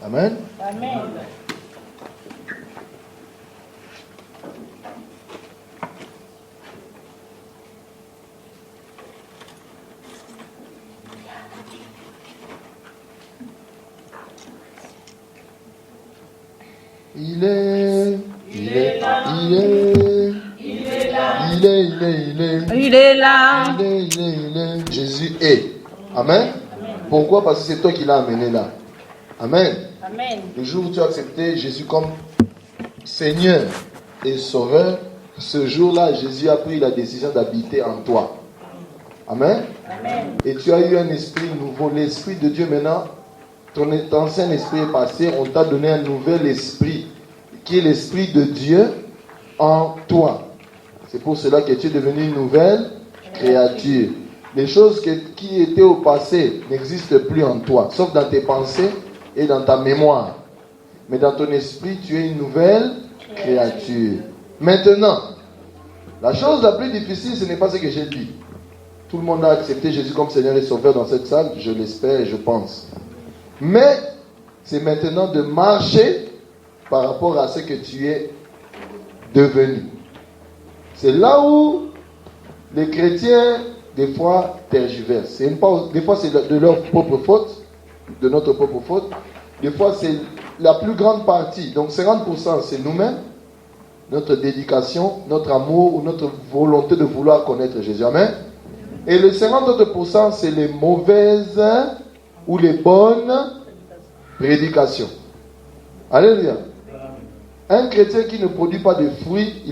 Amen. Amen. Il est là. Il est là. Jésus est. Amen. Pourquoi? Parce que c'est toi qui l'as amené là. Amen. Amen. Le jour où tu as accepté Jésus comme Seigneur et Sauveur, ce jour-là, Jésus a pris la décision d'habiter en toi. Amen. Amen. Et tu as eu un esprit nouveau. L'esprit de Dieu maintenant, ton ancien esprit est passé, on t'a donné un nouvel esprit, qui est l'esprit de Dieu en toi. C'est pour cela que tu es devenu une nouvelle créature. Les choses qui étaient au passé n'existent plus en toi, sauf dans tes pensées et dans ta mémoire. Mais dans ton esprit, tu es une nouvelle créature. Maintenant, la chose la plus difficile, ce n'est pas ce que j'ai dit. Tout le monde a accepté Jésus comme Seigneur et Sauveur dans cette salle, je l'espère et je pense. Mais c'est maintenant de marcher par rapport à ce que tu es devenu. C'est là où les chrétiens, des fois, tergiversent. Des fois, c'est de leur propre faute, de notre propre faute. Des fois, c'est la plus grande partie. Donc, 50%, c'est nous-mêmes, notre dédication, notre amour ou notre volonté de vouloir connaître Jésus. Amen. Et le 50%, c'est les mauvaises ou les bonnes prédications. Alléluia. Un chrétien qui ne produit pas de fruits,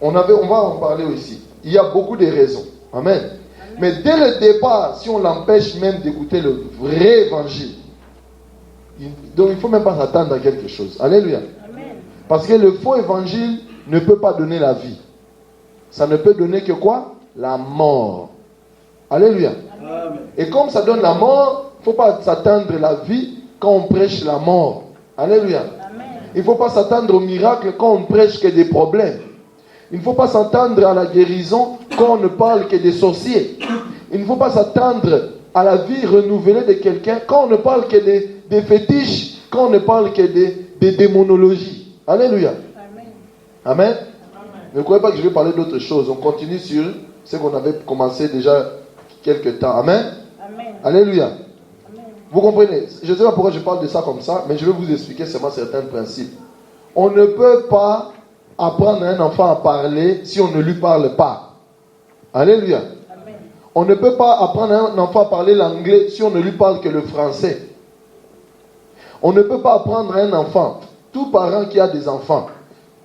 on va en parler aussi. Il y a beaucoup de raisons. Amen. Mais dès le départ, si on l'empêche même d'écouter le vrai évangile, donc il ne faut même pas s'attendre à quelque chose. Alléluia. Amen. Parce que le faux évangile ne peut pas donner la vie. Ça ne peut donner que quoi? La mort. Alléluia. Amen. Et comme ça donne la mort, il ne faut pas s'attendre à la vie quand on prêche la mort. Alléluia. Amen. Il ne faut pas s'attendre au miracle quand on prêche que des problèmes. Il ne faut pas s'attendre à la guérison quand on ne parle que des sorciers. Il ne faut pas s'attendre à la vie renouvelée de quelqu'un quand on ne parle que des fétiches, quand on ne parle que des démonologies. Alléluia. Amen. Amen. Amen. Ne croyez pas que je vais parler d'autre chose. On continue sur ce qu'on avait commencé déjà quelque temps. Amen. Amen. Alléluia. Amen. Vous comprenez? Je ne sais pas pourquoi je parle de ça comme ça, mais je vais vous expliquer seulement certains principes. On ne peut pas apprendre à un enfant à parler si on ne lui parle pas. Alléluia. Amen. On ne peut pas apprendre à un enfant à parler l'anglais si on ne lui parle que le français. On ne peut pas apprendre à un enfant, tout parent qui a des enfants,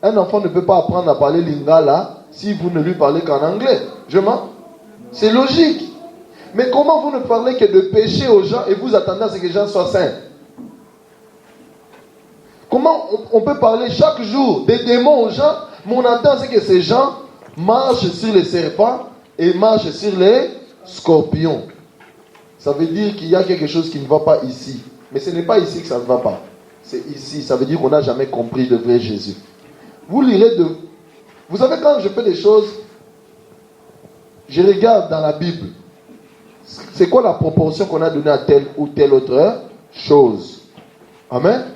un enfant ne peut pas apprendre à parler lingala si vous ne lui parlez qu'en anglais. Je mens? C'est logique. Mais comment vous ne parlez que de péché aux gens et vous attendez à ce que les gens soient saints? Comment on peut parler chaque jour des démons aux gens, mais on attend à ce que ces gens marchent sur les serpents et marchent sur les scorpions? Ça veut dire qu'il y a quelque chose qui ne va pas ici. Mais ce n'est pas ici que ça ne va pas. C'est ici. Ça veut dire qu'on n'a jamais compris le vrai Jésus. Vous lirez de... Vous savez, quand je fais des choses, je regarde dans la Bible. C'est quoi la proportion qu'on a donnée à telle ou telle autre chose? Amen.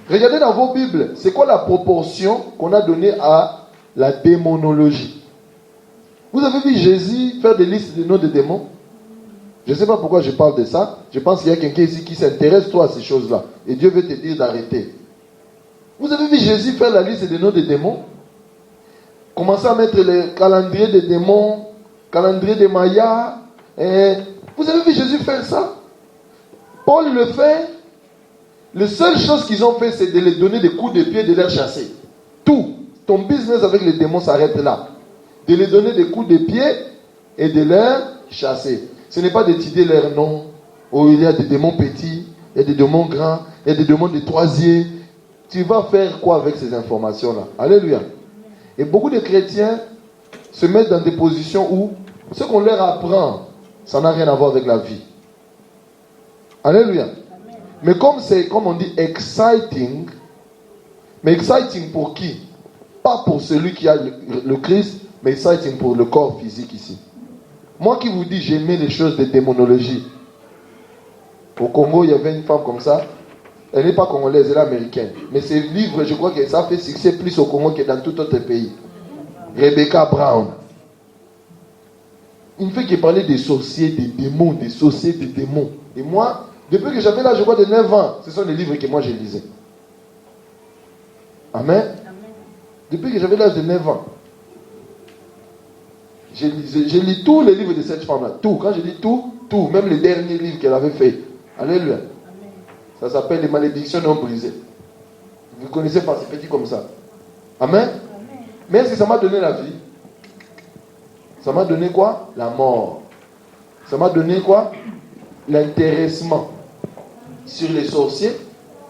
Regardez dans vos Bibles, c'est quoi la proportion qu'on a donnée à la démonologie? Vous avez vu Jésus faire des listes de noms de démons? Je ne sais pas pourquoi je parle de ça. Je pense qu'il y a quelqu'un ici qui s'intéresse toi à ces choses-là. Et Dieu veut te dire d'arrêter. Vous avez vu Jésus faire la liste des noms des démons? Commencer à mettre le calendrier des démons, calendrier des Mayas. Et vous avez vu Jésus faire ça? Paul le fait. La seule chose qu'ils ont fait, c'est de les donner des coups de pied et de les chasser. Tout. Ton business avec les démons s'arrête là. De les donner des coups de pied et de les chasser. Ce n'est pas d'étudier leur nom. Oh, il y a des démons petits, il y a des démons grands, il y a des démons de troisième. Tu vas faire quoi avec ces informations-là? Alléluia. Et beaucoup de chrétiens se mettent dans des positions où ce qu'on leur apprend, ça n'a rien à voir avec la vie. Alléluia. Mais comme c'est, comme on dit, exciting, mais exciting pour qui? Pas pour celui qui a le Christ, mais exciting pour le corps physique ici. Moi qui vous dis, j'aimais les choses de démonologie. Au Congo, il y avait une femme comme ça. Elle n'est pas congolaise, elle est américaine. Mais ses livres, je crois que ça fait succès plus au Congo que dans tout autre pays. Rebecca Brown. Une fille qui parlait des sorciers, des démons, des sorciers, des démons. Et moi, depuis que j'avais l'âge, je crois, de 9 ans, ce sont les livres que moi je lisais. Amen. Depuis que j'avais l'âge de 9 ans, je lis tous les livres de cette femme-là. Tout. Quand je dis tout, même les derniers livres qu'elle avait fait. Alléluia. Ça s'appelle les malédictions non brisées. Vous connaissez pas, c'est petit comme ça. Amen. Mais est-ce que ça m'a donné la vie? Ça m'a donné quoi? La mort. Ça m'a donné quoi? L'intéressement sur les sorciers,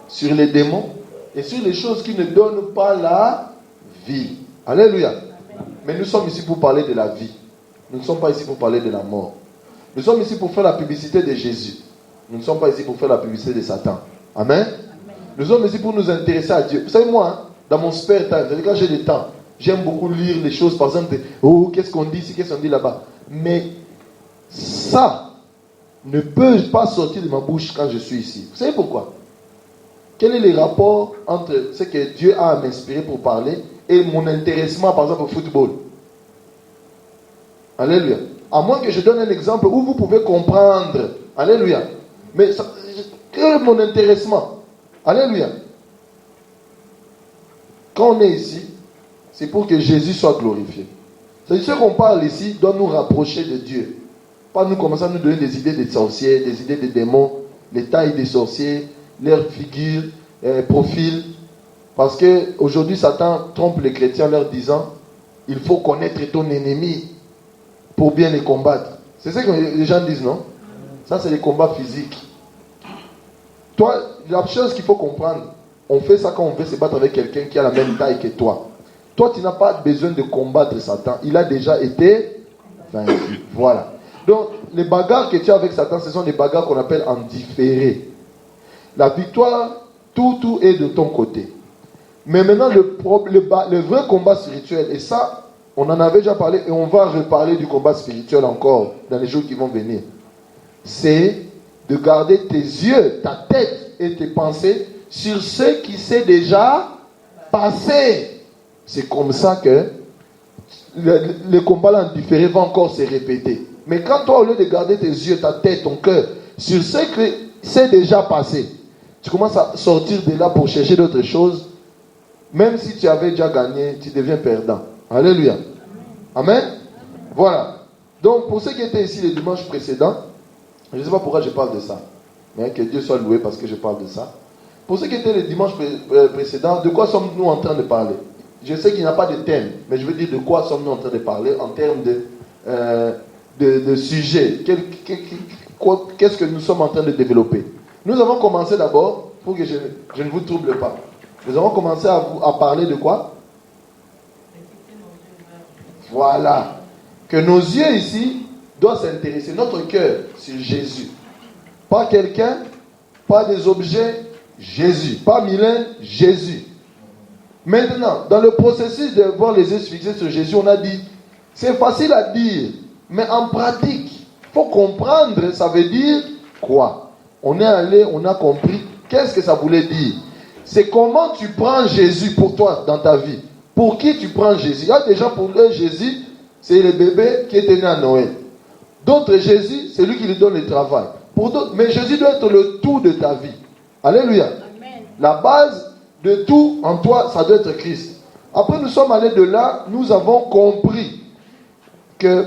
sur les démons et sur les choses qui ne donnent pas la vie. Alléluia. Mais nous sommes ici pour parler de la vie. Nous ne sommes pas ici pour parler de la mort. Nous sommes ici pour faire la publicité de Jésus. Nous ne sommes pas ici pour faire la publicité de Satan. Amen. Nous sommes ici pour nous intéresser à Dieu. Vous savez, moi, dans mon spare time, quand j'ai du temps, j'aime beaucoup lire les choses, par exemple, qu'est-ce qu'on dit ici, qu'est-ce qu'on dit là-bas. Mais ça ne peut pas sortir de ma bouche quand je suis ici. Vous savez pourquoi? Quel est le rapport entre ce que Dieu a à m'inspirer pour parler et mon intéressement, par exemple, au football? Alléluia. À moins que je donne un exemple où vous pouvez comprendre. Alléluia. Mais quel est mon intéressement? Alléluia. Quand on est ici, c'est pour que Jésus soit glorifié. C'est ce qu'on parle ici doit nous rapprocher de Dieu. Pas nous commencer à nous donner des idées de sorciers, des idées de démons, les tailles des sorciers, leurs figures, profils. Parce qu'aujourd'hui, Satan trompe les chrétiens en leur disant il faut connaître ton ennemi pour bien les combattre. C'est ce que les gens disent, non? Ça, c'est les combats physiques. Toi, la chose qu'il faut comprendre, on fait ça quand on veut se battre avec quelqu'un qui a la même taille que toi. Toi, tu n'as pas besoin de combattre Satan. Il a déjà été vaincu. Voilà. Donc, les bagarres que tu as avec Satan, ce sont des bagarres qu'on appelle en différé. La victoire, tout est de ton côté. Mais maintenant, le vrai combat spirituel, et ça, on en avait déjà parlé, et on va reparler du combat spirituel encore dans les jours qui vont venir. C'est de garder tes yeux, ta tête et tes pensées sur ce qui s'est déjà passé. C'est comme ça que le combat en différé va encore se répéter. Mais quand toi, au lieu de garder tes yeux, ta tête, ton cœur sur ce qui s'est déjà passé, tu commences à sortir de là pour chercher d'autres choses, même si tu avais déjà gagné, tu deviens perdant. Alléluia. Amen. Voilà. Donc, pour ceux qui étaient ici le dimanche précédent, je ne sais pas pourquoi je parle de ça, mais que Dieu soit loué parce que je parle de ça. Pour ceux qui étaient le dimanche précédent, de quoi sommes-nous en train de parler? Je sais qu'il n'y a pas de thème, mais je veux dire de quoi sommes-nous en train de parler en termes de sujet. Qu'est-ce que nous sommes en train de développer? Nous avons commencé d'abord, pour que je ne vous trouble pas, nous avons commencé à parler de quoi? Voilà. Que nos yeux ici doivent s'intéresser, notre cœur, sur Jésus. Pas quelqu'un, pas des objets, Jésus. Pas Mylène, Jésus. Maintenant, dans le processus de voir les yeux fixés sur Jésus, on a dit, c'est facile à dire, mais en pratique, il faut comprendre, ça veut dire quoi? On est allé, on a compris, qu'est-ce que ça voulait dire? C'est comment tu prends Jésus pour toi dans ta vie. Pour qui tu prends Jésus? Il y a des gens pour eux, Jésus, c'est le bébé qui était né à Noël. D'autres, Jésus, c'est lui qui lui donne le travail. Pour d'autres, mais Jésus doit être le tout de ta vie. Alléluia. Amen. La base de tout en toi, ça doit être Christ. Après, nous sommes allés de là, nous avons compris que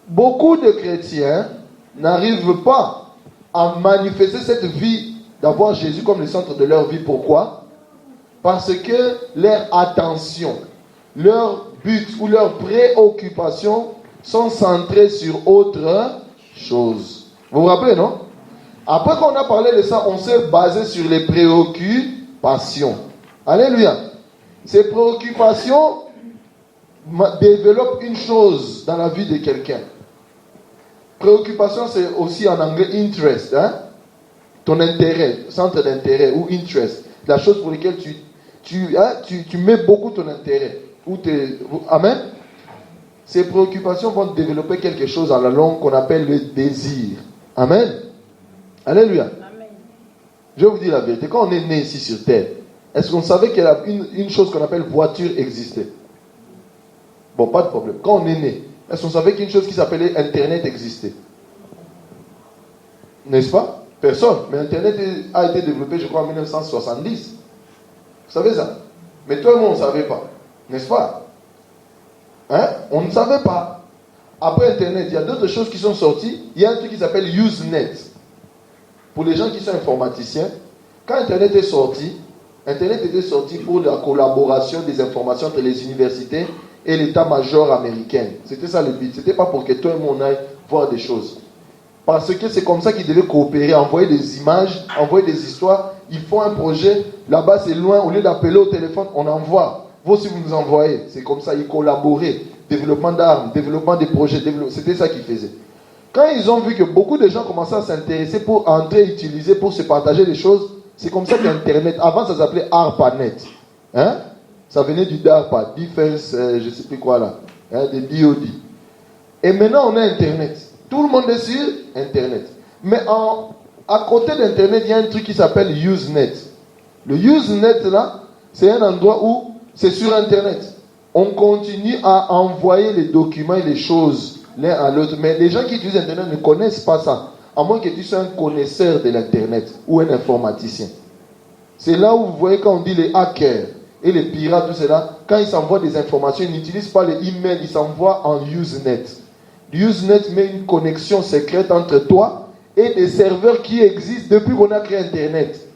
beaucoup de chrétiens n'arrivent pas à manifester cette vie d'avoir Jésus comme le centre de leur vie. Pourquoi? Parce que leur attention, leur but ou leur préoccupation sont centrés sur autre chose. Vous vous rappelez, non? Après qu'on a parlé de ça, on s'est basé sur les préoccupations. Alléluia. Ces préoccupations développent une chose dans la vie de quelqu'un. Préoccupation, c'est aussi en anglais interest. Hein? Ton intérêt, centre d'intérêt ou interest. La chose pour laquelle tu mets beaucoup ton intérêt. Amen. Ces préoccupations vont développer quelque chose à la longue qu'on appelle le désir. Amen. Alléluia. Amen. Je vais vous dire la vérité. Quand on est né ici sur Terre, est-ce qu'on savait qu'il y a une chose qu'on appelle voiture existait? Bon, pas de problème. Quand on est né, est-ce qu'on savait qu'une chose qui s'appelait Internet existait? N'est-ce pas? Personne. Mais Internet a été développé, je crois, en 1970. Vous savez ça? Mais toi et moi, on ne savait pas. N'est-ce pas? Hein? On ne savait pas. Après Internet, il y a d'autres choses qui sont sorties. Il y a un truc qui s'appelle Usenet. Pour les gens qui sont informaticiens, quand Internet est sorti, Internet était sorti pour la collaboration des informations entre les universités et l'état-major américain. C'était ça le but. C'était pas pour que toi et moi on aille voir des choses. Parce que c'est comme ça qu'ils devaient coopérer, envoyer des images, envoyer des histoires. Ils font un projet, là-bas c'est loin, au lieu d'appeler au téléphone, on envoie. Vous aussi vous nous envoyez. C'est comme ça, ils collaboraient. Développement d'armes, développement des projets, c'était ça qu'ils faisaient. Quand ils ont vu que beaucoup de gens commençaient à s'intéresser pour entrer, utiliser, pour se partager des choses, c'est comme ça qu'Internet, avant ça s'appelait ARPANET. Hein? Ça venait du DARPA, Defense, je ne sais plus quoi là, hein, des DOD. Et maintenant on a Internet. Tout le monde est sur Internet. Mais à côté d'Internet, il y a un truc qui s'appelle Usenet. Le Usenet là, c'est un endroit où c'est sur Internet. On continue à envoyer les documents et les choses l'un à l'autre. Mais les gens qui utilisent Internet ne connaissent pas ça. À moins que tu sois un connaisseur de l'Internet ou un informaticien. C'est là où vous voyez quand on dit les hackers et les pirates, tout cela, quand ils s'envoient des informations, ils n'utilisent pas les emails, ils s'envoient en Usenet. Usenet met une connexion secrète entre toi et des serveurs qui existent depuis qu'on a créé Internet.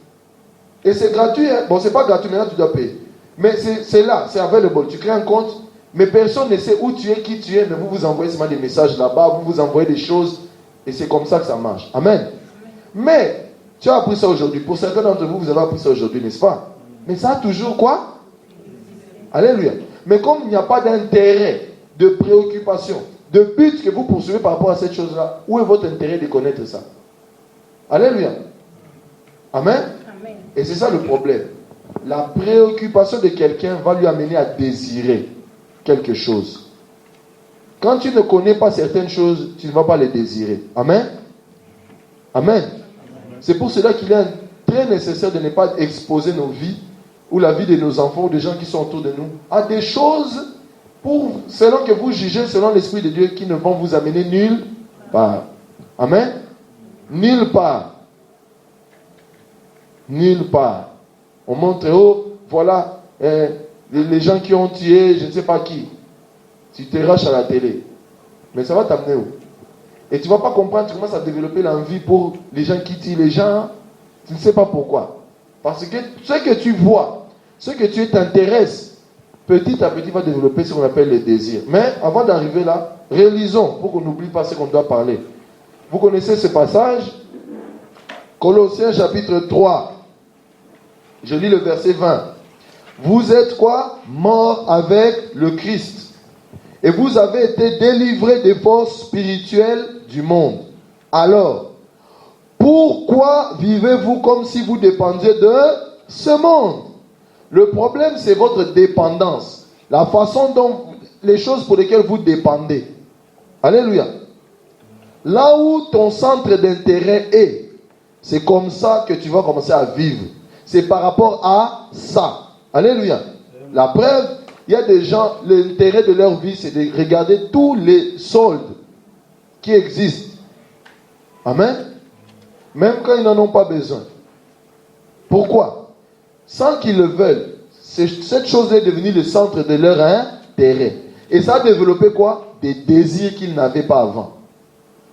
Et c'est gratuit, hein? Bon, c'est pas gratuit, maintenant tu dois payer. Mais c'est là, c'est available. Tu crées un compte, mais personne ne sait où tu es, qui tu es, mais vous envoyez seulement des messages là-bas, vous envoyez des choses, et c'est comme ça que ça marche. Amen. Mais, tu as appris ça aujourd'hui. Pour certains d'entre vous, vous avez appris ça aujourd'hui, n'est-ce pas? Mais ça a toujours quoi? Alléluia. Mais comme il n'y a pas d'intérêt, de préoccupation, de but que vous poursuivez par rapport à cette chose-là, où est votre intérêt de connaître ça? Alléluia. Amen. Amen. Et c'est ça le problème. La préoccupation de quelqu'un va lui amener à désirer quelque chose. Quand tu ne connais pas certaines choses, tu ne vas pas les désirer. Amen. Amen. C'est pour cela qu'il est très nécessaire de ne pas exposer nos vies ou la vie de nos enfants ou des gens qui sont autour de nous à des choses selon que vous jugez, selon l'Esprit de Dieu, qui ne vont vous amener nulle part. Amen. Nulle part. Nulle part. On montre, oh, voilà, les gens qui ont tué, je ne sais pas qui. Tu te raches à la télé. Mais ça va t'amener où? Et tu ne vas pas comprendre, tu commences à développer l'envie pour les gens qui tuent les gens. Tu ne sais pas pourquoi. Parce que ce que tu vois, ce que tu t'intéresses, petit à petit va développer ce qu'on appelle le désir. Mais avant d'arriver là, réalisons, pour qu'on n'oublie pas ce qu'on doit parler. Vous connaissez ce passage? Colossiens chapitre 3. Je lis le verset 20. Vous êtes quoi? Morts avec le Christ. Et vous avez été délivrés des forces spirituelles du monde. Alors, pourquoi vivez-vous comme si vous dépendiez de ce monde? Le problème, c'est votre dépendance. La façon dont les choses pour lesquelles vous dépendez. Alléluia. Là où ton centre d'intérêt est, c'est comme ça que tu vas commencer à vivre. C'est par rapport à ça. Alléluia. La preuve, il y a des gens, l'intérêt de leur vie, c'est de regarder tous les soldes qui existent. Amen. Même quand ils n'en ont pas besoin. Pourquoi? Sans qu'ils le veulent. Cette chose est devenue le centre de leur intérêt. Et ça a développé quoi? Des désirs qu'ils n'avaient pas avant.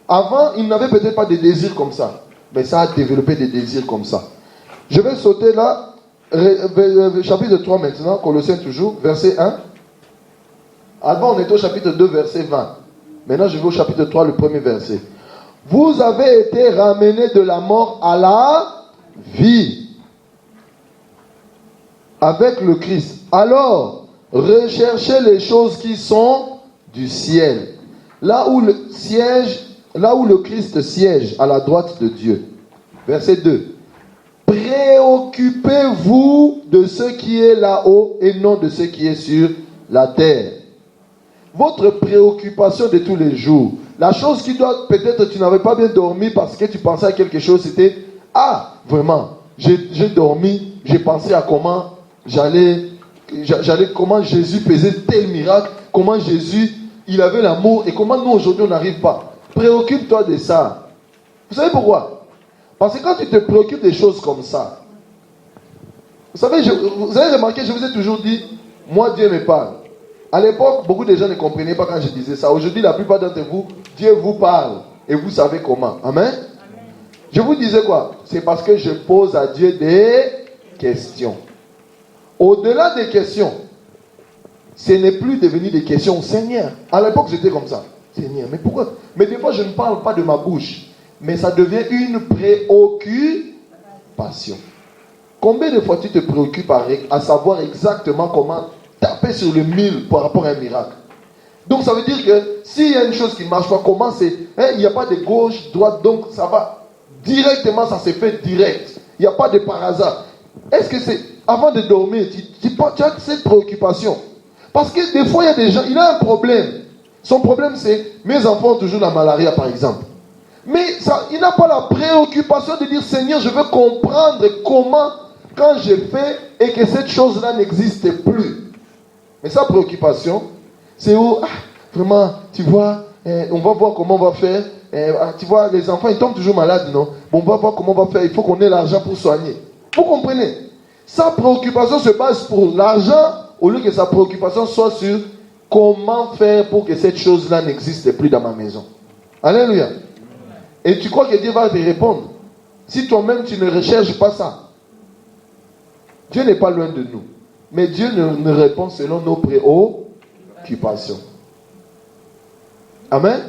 Avant, ils n'avaient peut-être pas des désirs comme ça. Mais ça a développé des désirs comme ça. Je vais sauter là, chapitre 3 maintenant, Colossiens toujours, verset 1. Avant, on était au chapitre 2, verset 20. Maintenant, je vais au chapitre 3, le premier verset. Vous avez été ramenés de la mort à la vie avec le Christ. Alors, recherchez les choses qui sont du ciel. Là où le Christ siège à la droite de Dieu. Verset 2. Préoccupez-vous de ce qui est là-haut et non de ce qui est sur la terre. Votre préoccupation de tous les jours, la chose qui doit, peut-être tu n'avais pas bien dormi parce que tu pensais à quelque chose, c'était, ah, vraiment, j'ai dormi, j'ai pensé à comment comment Jésus faisait tel miracle, comment Jésus, il avait l'amour, et comment nous aujourd'hui on n'arrive pas. Préoccupe-toi de ça. Vous savez pourquoi? Parce que quand tu te préoccupes des choses comme ça, vous savez, vous avez remarqué, je vous ai toujours dit, moi Dieu me parle. À l'époque, beaucoup de gens ne comprenaient pas quand je disais ça. Aujourd'hui, la plupart d'entre vous, Dieu vous parle et vous savez comment. Amen. Amen. Je vous disais quoi? C'est parce que je pose à Dieu des questions. Au-delà des questions, ce n'est plus devenu des questions. Seigneur, à l'époque j'étais comme ça. Seigneur, mais pourquoi? Mais des fois je ne parle pas de ma bouche, mais ça devient une préoccupation. Combien de fois tu te préoccupes à savoir exactement comment taper sur le mille par rapport à un miracle? Donc ça veut dire que s'il y a une chose qui ne marche pas, comment c'est, il n'y a pas de gauche, droite, donc ça va directement, ça s'est fait direct. Il n'y a pas de par hasard. Est-ce que c'est, avant de dormir, tu as cette préoccupation? Parce que des fois, il y a des gens, il a un problème. Son problème, c'est, mes enfants ont toujours la malaria, par exemple. Mais ça, il n'a pas la préoccupation de dire, Seigneur, je veux comprendre comment, quand je fais, et que cette chose-là n'existe plus. Mais sa préoccupation, c'est où, vraiment, tu vois, on va voir comment on va faire. Tu vois, les enfants, ils tombent toujours malades, non? Bon, on va voir comment on va faire. Il faut qu'on ait l'argent pour soigner. Vous comprenez? Sa préoccupation se base pour l'argent, au lieu que sa préoccupation soit sur comment faire pour que cette chose-là n'existe plus dans ma maison. Alléluia. Et tu crois que Dieu va te répondre si toi-même tu ne recherches pas ça? Dieu n'est pas loin de nous. Mais Dieu nous répond selon nos préoccupations. Amen.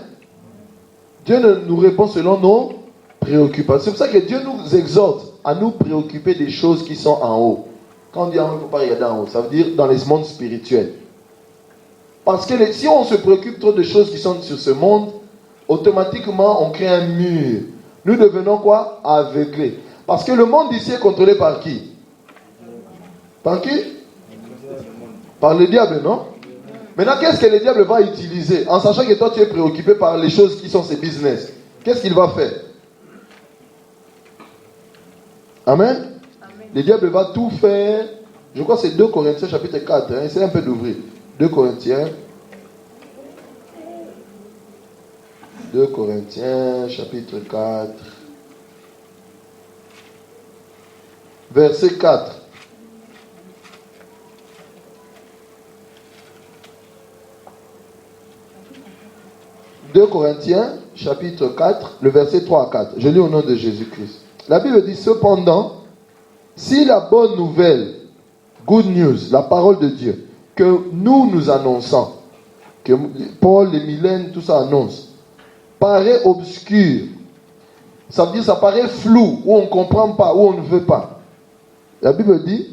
Dieu nous répond selon nos préoccupations. C'est pour ça que Dieu nous exhorte à nous préoccuper des choses qui sont en haut. Quand on dit en haut, il ne faut pas regarder en haut. Ça veut dire dans les mondes spirituels. Parce que si on se préoccupe trop de choses qui sont sur ce monde, automatiquement on crée un mur. Nous devenons quoi? Aveuglés. Parce que le monde ici est contrôlé par qui? Par qui? Par le diable, non? Maintenant, qu'est-ce que le diable va utiliser? En sachant que toi tu es préoccupé par les choses qui sont ses business. Qu'est-ce qu'il va faire? Amen. Amen. Le diable va tout faire. Je crois que c'est 2 Corinthiens chapitre 4. Essayez un peu d'ouvrir. 2 Corinthiens. 2 Corinthiens chapitre 4. Verset 4. « 2 Corinthiens, chapitre 4, le verset 3 à 4. Je lis au nom de Jésus-Christ. La Bible dit, cependant, si la bonne nouvelle, good news, la parole de Dieu, que nous annonçons, que Paul, les Mylènes, tout ça annonce, paraît obscur, ça veut dire ça paraît flou, où on ne comprend pas, où on ne veut pas. La Bible dit,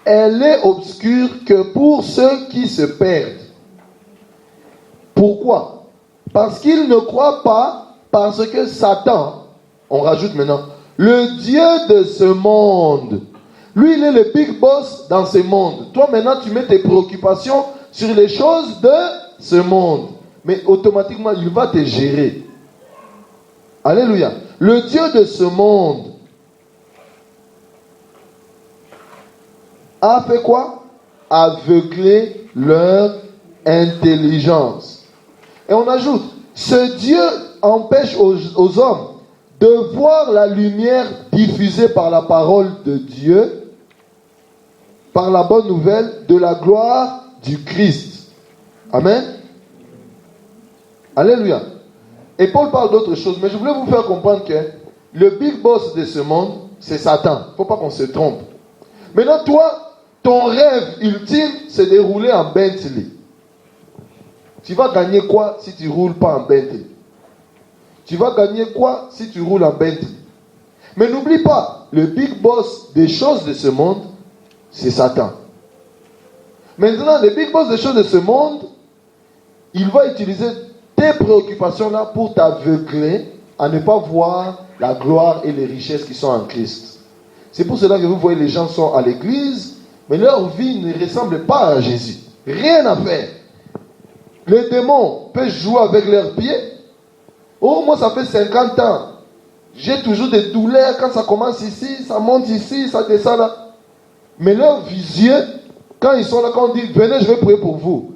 elle est obscure que pour ceux qui se perdent. Pourquoi? Parce qu'ils ne croient pas, parce que Satan, on rajoute maintenant, le Dieu de ce monde, lui il est le big boss dans ce monde. Toi maintenant tu mets tes préoccupations sur les choses de ce monde. Mais automatiquement il va te gérer. Alléluia. Le Dieu de ce monde a fait quoi? Aveugler leur intelligence. Et on ajoute, ce Dieu empêche aux hommes de voir la lumière diffusée par la parole de Dieu, par la bonne nouvelle de la gloire du Christ. Amen. Alléluia. Et Paul parle d'autre chose, mais je voulais vous faire comprendre que le big boss de ce monde, c'est Satan. Il ne faut pas qu'on se trompe. Maintenant, toi, ton rêve ultime, c'est de rouler en Bentley. Tu vas gagner quoi si tu ne roules pas en Bentley? Tu vas gagner quoi si tu roules en Bentley? Mais n'oublie pas, le big boss des choses de ce monde, c'est Satan. Maintenant, le big boss des choses de ce monde, il va utiliser tes préoccupations là pour t'aveugler à ne pas voir la gloire et les richesses qui sont en Christ. C'est pour cela que vous voyez les gens sont à l'église, mais leur vie ne ressemble pas à Jésus. Rien à faire. Les démons peuvent jouer avec leurs pieds. Oh, moi ça fait 50 ans. J'ai toujours des douleurs quand ça commence ici, ça monte ici, ça descend là. Mais leur vision, quand ils sont là, quand on dit, venez, je vais prier pour vous.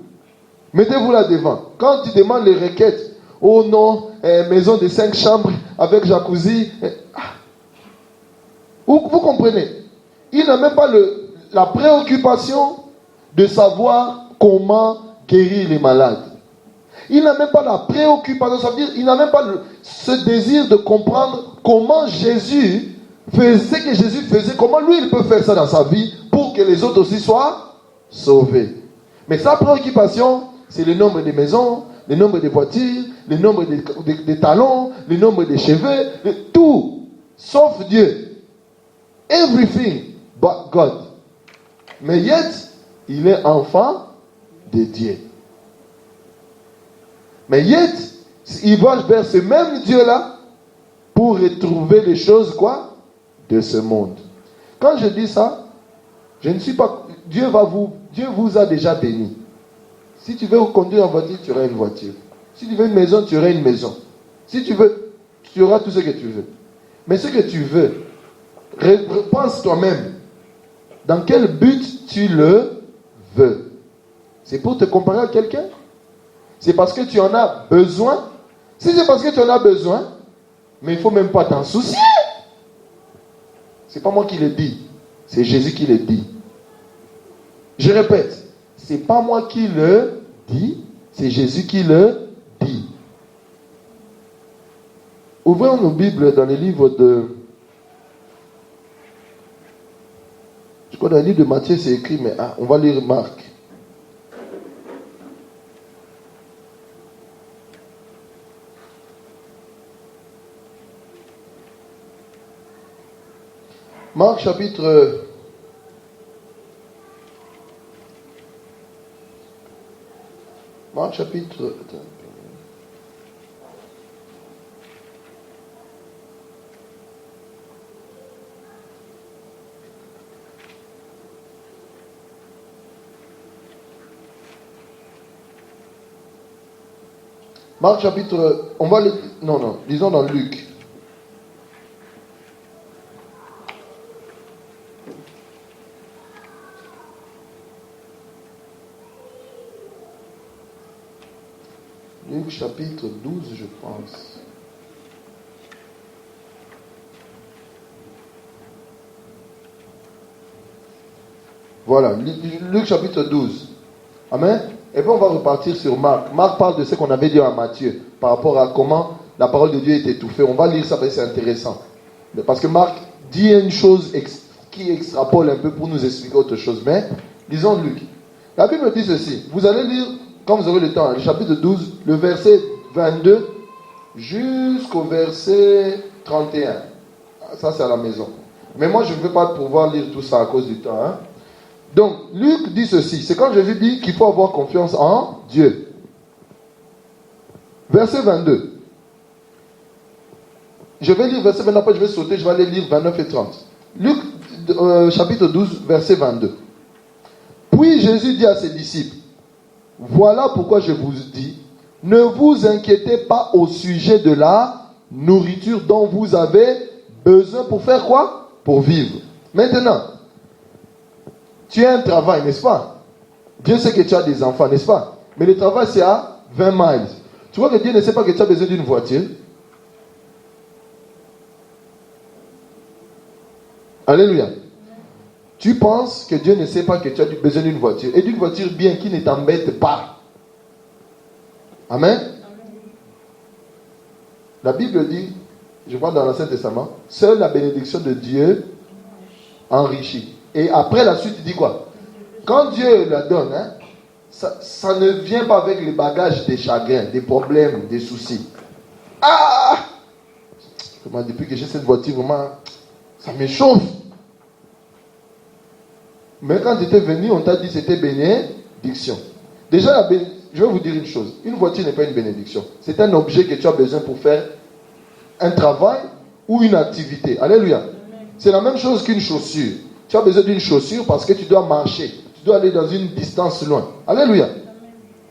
Mettez-vous là devant. Quand tu demandes les requêtes, oh non, maison de 5 chambres avec jacuzzi. Vous comprenez? Il n'a même pas la préoccupation de savoir comment guérir les malades. Il n'a même pas la préoccupation, ça veut dire il n'a même pas ce désir de comprendre comment Jésus faisait ce que Jésus faisait, comment lui il peut faire ça dans sa vie pour que les autres aussi soient sauvés. Mais sa préoccupation, c'est le nombre de maisons, le nombre de voitures, le nombre de talons, le nombre de cheveux, tout, sauf Dieu. Everything but God. Mais yet, il est enfant de Dieu. Mais yet, il va vers ce même Dieu-là pour retrouver les choses, quoi? De ce monde. Quand je dis ça, je ne suis pas... Dieu vous a déjà béni. Si tu veux conduire en voiture, tu auras une voiture. Si tu veux une maison, tu auras une maison. Si tu veux, tu auras tout ce que tu veux. Mais ce que tu veux, repense toi-même. Dans quel but tu le veux? C'est pour te comparer à quelqu'un? C'est parce que tu en as besoin? Si c'est parce que tu en as besoin, mais il ne faut même pas t'en soucier. Ce n'est pas moi qui le dis. C'est Jésus qui le dit. Je répète. Ce n'est pas moi qui le dis. C'est Jésus qui le dit. Ouvrons nos Bibles dans les livres de... Je crois que dans le livre de Matthieu, c'est écrit, mais on va lire Marc. Marc chapitre... Marc chapitre... Marc chapitre... On va... Non, disons dans Luc. Luc chapitre 12, je pense. Voilà, Luc chapitre 12. Amen. Et puis on va repartir sur Marc. Marc parle de ce qu'on avait dit à Matthieu par rapport à comment la parole de Dieu est étouffée. On va lire ça parce que c'est intéressant. Parce que Marc dit une chose qui extrapole un peu pour nous expliquer autre chose. Mais lisons Luc. La Bible dit ceci. Vous allez lire, quand vous aurez le temps, le chapitre 12, le verset 22 jusqu'au verset 31. Ça, c'est à la maison. Mais moi, je ne vais pas pouvoir lire tout ça à cause du temps. Hein. Donc, Luc dit ceci. C'est quand Jésus dit qu'il faut avoir confiance en Dieu. Verset 22. Je vais lire verset 22, après je vais sauter, je vais aller lire 29 et 30. Luc, chapitre 12, verset 22. Puis Jésus dit à ses disciples, voilà pourquoi je vous dis, ne vous inquiétez pas au sujet de la nourriture dont vous avez besoin pour faire quoi? Pour vivre. Maintenant, tu as un travail, n'est-ce pas? Dieu sait que tu as des enfants, n'est-ce pas? Mais le travail, c'est à 20 miles. Tu vois que Dieu ne sait pas que tu as besoin d'une voiture? Alléluia. Tu penses que Dieu ne sait pas que tu as besoin d'une voiture. Et d'une voiture bien qui ne t'embête pas. Amen. La Bible dit, je crois dans l'Ancien Testament, seule la bénédiction de Dieu enrichit. Et après la suite, il dit quoi? Quand Dieu la donne, hein, ça ne vient pas avec les bagages des chagrins, des problèmes, des soucis. Ah! Depuis que j'ai cette voiture, vraiment, ça me chauffe. Mais quand tu étais venu, on t'a dit que c'était bénédiction. Déjà, je vais vous dire une chose. Une voiture n'est pas une bénédiction. C'est un objet que tu as besoin pour faire un travail ou une activité. Alléluia. C'est la même chose qu'une chaussure. Tu as besoin d'une chaussure parce que tu dois marcher. Tu dois aller dans une distance loin. Alléluia.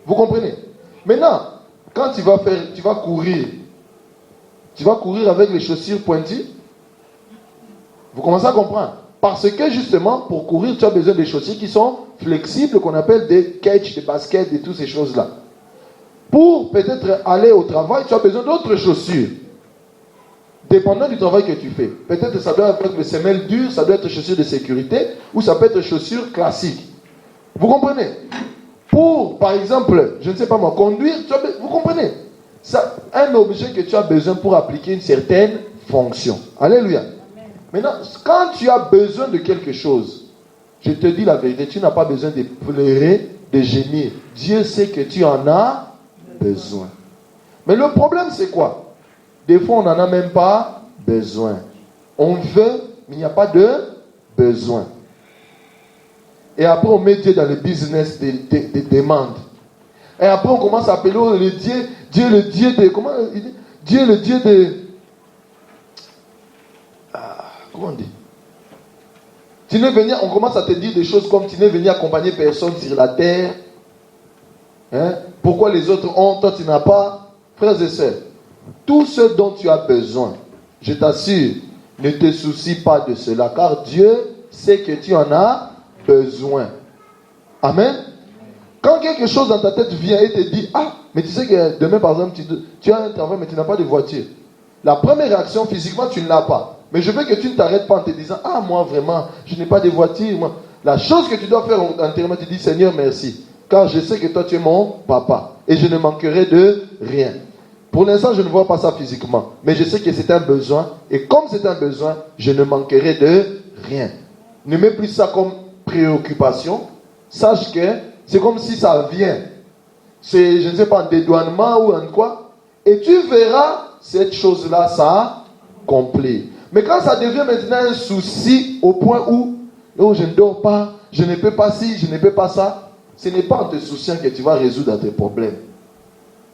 Vous comprenez? Maintenant, quand tu vas courir, Tu vas courir avec les chaussures pointues? Vous commencez à comprendre? Parce que justement, pour courir, tu as besoin des chaussures qui sont flexibles, qu'on appelle des catch, des baskets et toutes ces choses-là. Pour peut-être aller au travail, tu as besoin d'autres chaussures. Dépendant du travail que tu fais. Peut-être ça doit être des semelles dures, ça doit être chaussures de sécurité, ou ça peut être chaussures classiques. Vous comprenez? Pour, par exemple, je ne sais pas moi, conduire, vous comprenez? C'est un objet que tu as besoin pour appliquer une certaine fonction. Alléluia. Maintenant, quand tu as besoin de quelque chose, je te dis la vérité, tu n'as pas besoin de pleurer, de gémir. Dieu sait que tu en as besoin. Mais le problème, c'est quoi? Des fois, on n'en a même pas besoin. On veut, mais il n'y a pas de besoin. Et après, on met Dieu dans le business des demandes. Et après, on commence à appeler le Dieu le Dieu de... Comment il dit? Dieu le Dieu de... Comment on dit? Tu n'es venu, on commence à te dire des choses comme tu n'es venu accompagner personne sur la terre. Hein? Pourquoi les autres ont, toi tu n'as pas? Frères et sœurs, tout ce dont tu as besoin, je t'assure, ne te soucie pas de cela, car Dieu sait que tu en as besoin. Amen. Quand quelque chose dans ta tête vient et te dit, ah, mais tu sais que demain par exemple, tu as un travail mais tu n'as pas de voiture. La première réaction, physiquement, tu ne l'as pas. Mais je veux que tu ne t'arrêtes pas en te disant, ah, moi vraiment, je n'ai pas de voiture. Moi. La chose que tu dois faire intérieurement, tu dis, Seigneur, merci. Car je sais que toi, tu es mon papa. Et je ne manquerai de rien. Pour l'instant, je ne vois pas ça physiquement. Mais je sais que c'est un besoin. Et comme c'est un besoin, je ne manquerai de rien. Ne mets plus ça comme préoccupation. Sache que c'est comme si ça vient. C'est, je ne sais pas, un dédouanement ou un quoi. Et tu verras cette chose-là s'accomplir. Mais quand ça devient maintenant un souci au point où oh, je ne dors pas, je ne peux pas ci, je ne peux pas ça, ce n'est pas en te souciant que tu vas résoudre tes problèmes.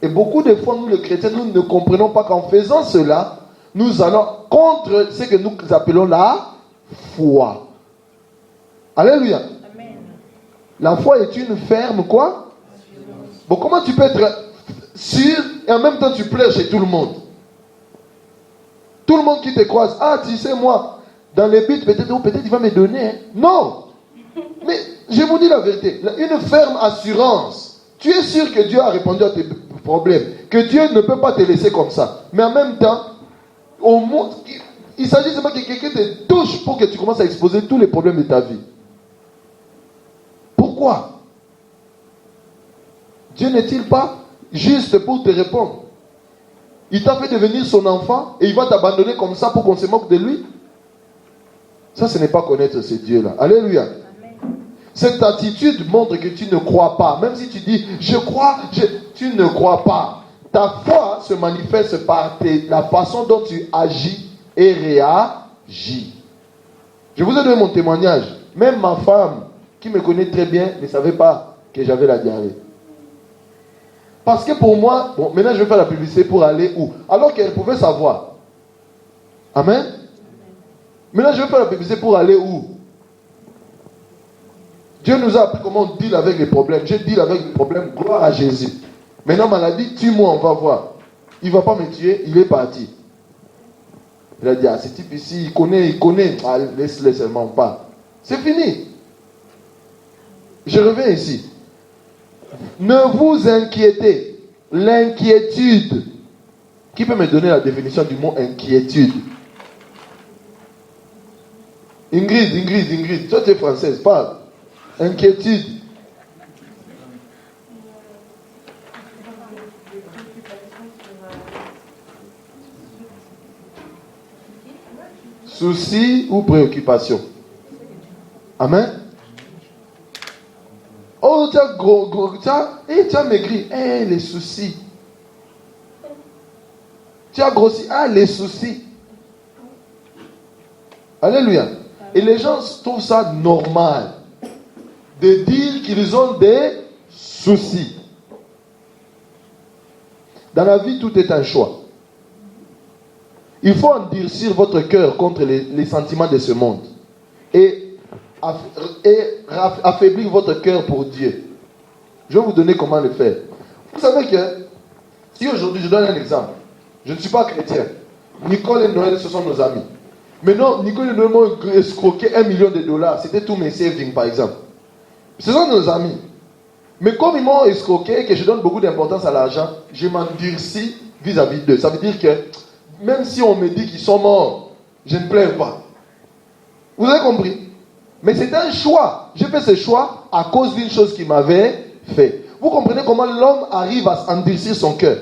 Et beaucoup de fois, nous les chrétiens, nous ne comprenons pas qu'en faisant cela, nous allons contre ce que nous appelons la foi. Alléluia. Amen. La foi est une ferme quoi? Bon, comment tu peux être sûr et en même temps tu pleures chez tout le monde? Tout le monde qui te croise, ah tu sais moi, dans les buts peut-être il va me donner. Hein. Non. Mais je vous dis la vérité, une ferme assurance. Tu es sûr que Dieu a répondu à tes problèmes, que Dieu ne peut pas te laisser comme ça. Mais en même temps, il s'agit seulement que quelqu'un te touche pour que tu commences à exposer tous les problèmes de ta vie. Pourquoi? Dieu n'est-il pas juste pour te répondre? Il t'a fait devenir son enfant et il va t'abandonner comme ça pour qu'on se moque de lui? Ça, ce n'est pas connaître ce Dieu-là. Alléluia. Amen. Cette attitude montre que tu ne crois pas. Même si tu dis, je crois, tu ne crois pas. Ta foi se manifeste par la façon dont tu agis et réagis. Je vous ai donné mon témoignage. Même ma femme, qui me connaît très bien, ne savait pas que j'avais la diarrhée. Parce que pour moi, bon, maintenant je vais faire la publicité pour aller où? Alors qu'elle pouvait savoir. Amen. Maintenant je vais faire la publicité pour aller où? Dieu nous a appris comment on deal avec les problèmes. Je deal avec les problèmes, gloire à Jésus. Maintenant maladie, tue-moi, on va voir. Il ne va pas me tuer, il est parti. Il a dit, ah, ce type ici, il connaît. Ah, laisse-le seulement pas. C'est fini. Je reviens ici. Ne vous inquiétez. L'inquiétude. Qui peut me donner la définition du mot inquiétude? Ingrid. Toi tu es française, parle. Inquiétude. Souci ou préoccupation? Amen. Oh, tu as tu as maigri. Les soucis. Tu as grossi. Les soucis. Alléluia. Et les gens trouvent ça normal de dire qu'ils ont des soucis. Dans la vie, tout est un choix. Il faut endurcir votre cœur contre les sentiments de ce monde. Et affaiblir votre cœur pour Dieu. Je vais vous donner comment le faire. Vous savez que, si aujourd'hui, je donne un exemple, je ne suis pas chrétien, Nicole et Noël, ce sont nos amis. Maintenant, Nicole et Noël m'ont escroqué $1 million. C'était tous mes savings, par exemple. Ce sont nos amis. Mais comme ils m'ont escroqué et que je donne beaucoup d'importance à l'argent, je m'endurcis vis-à-vis d'eux. Ça veut dire que même si on me dit qu'ils sont morts, je ne pleure pas. Vous avez compris? Mais c'est un choix. J'ai fait ce choix à cause d'une chose qu'il m'avait fait. Vous comprenez comment l'homme arrive à endurcir son cœur?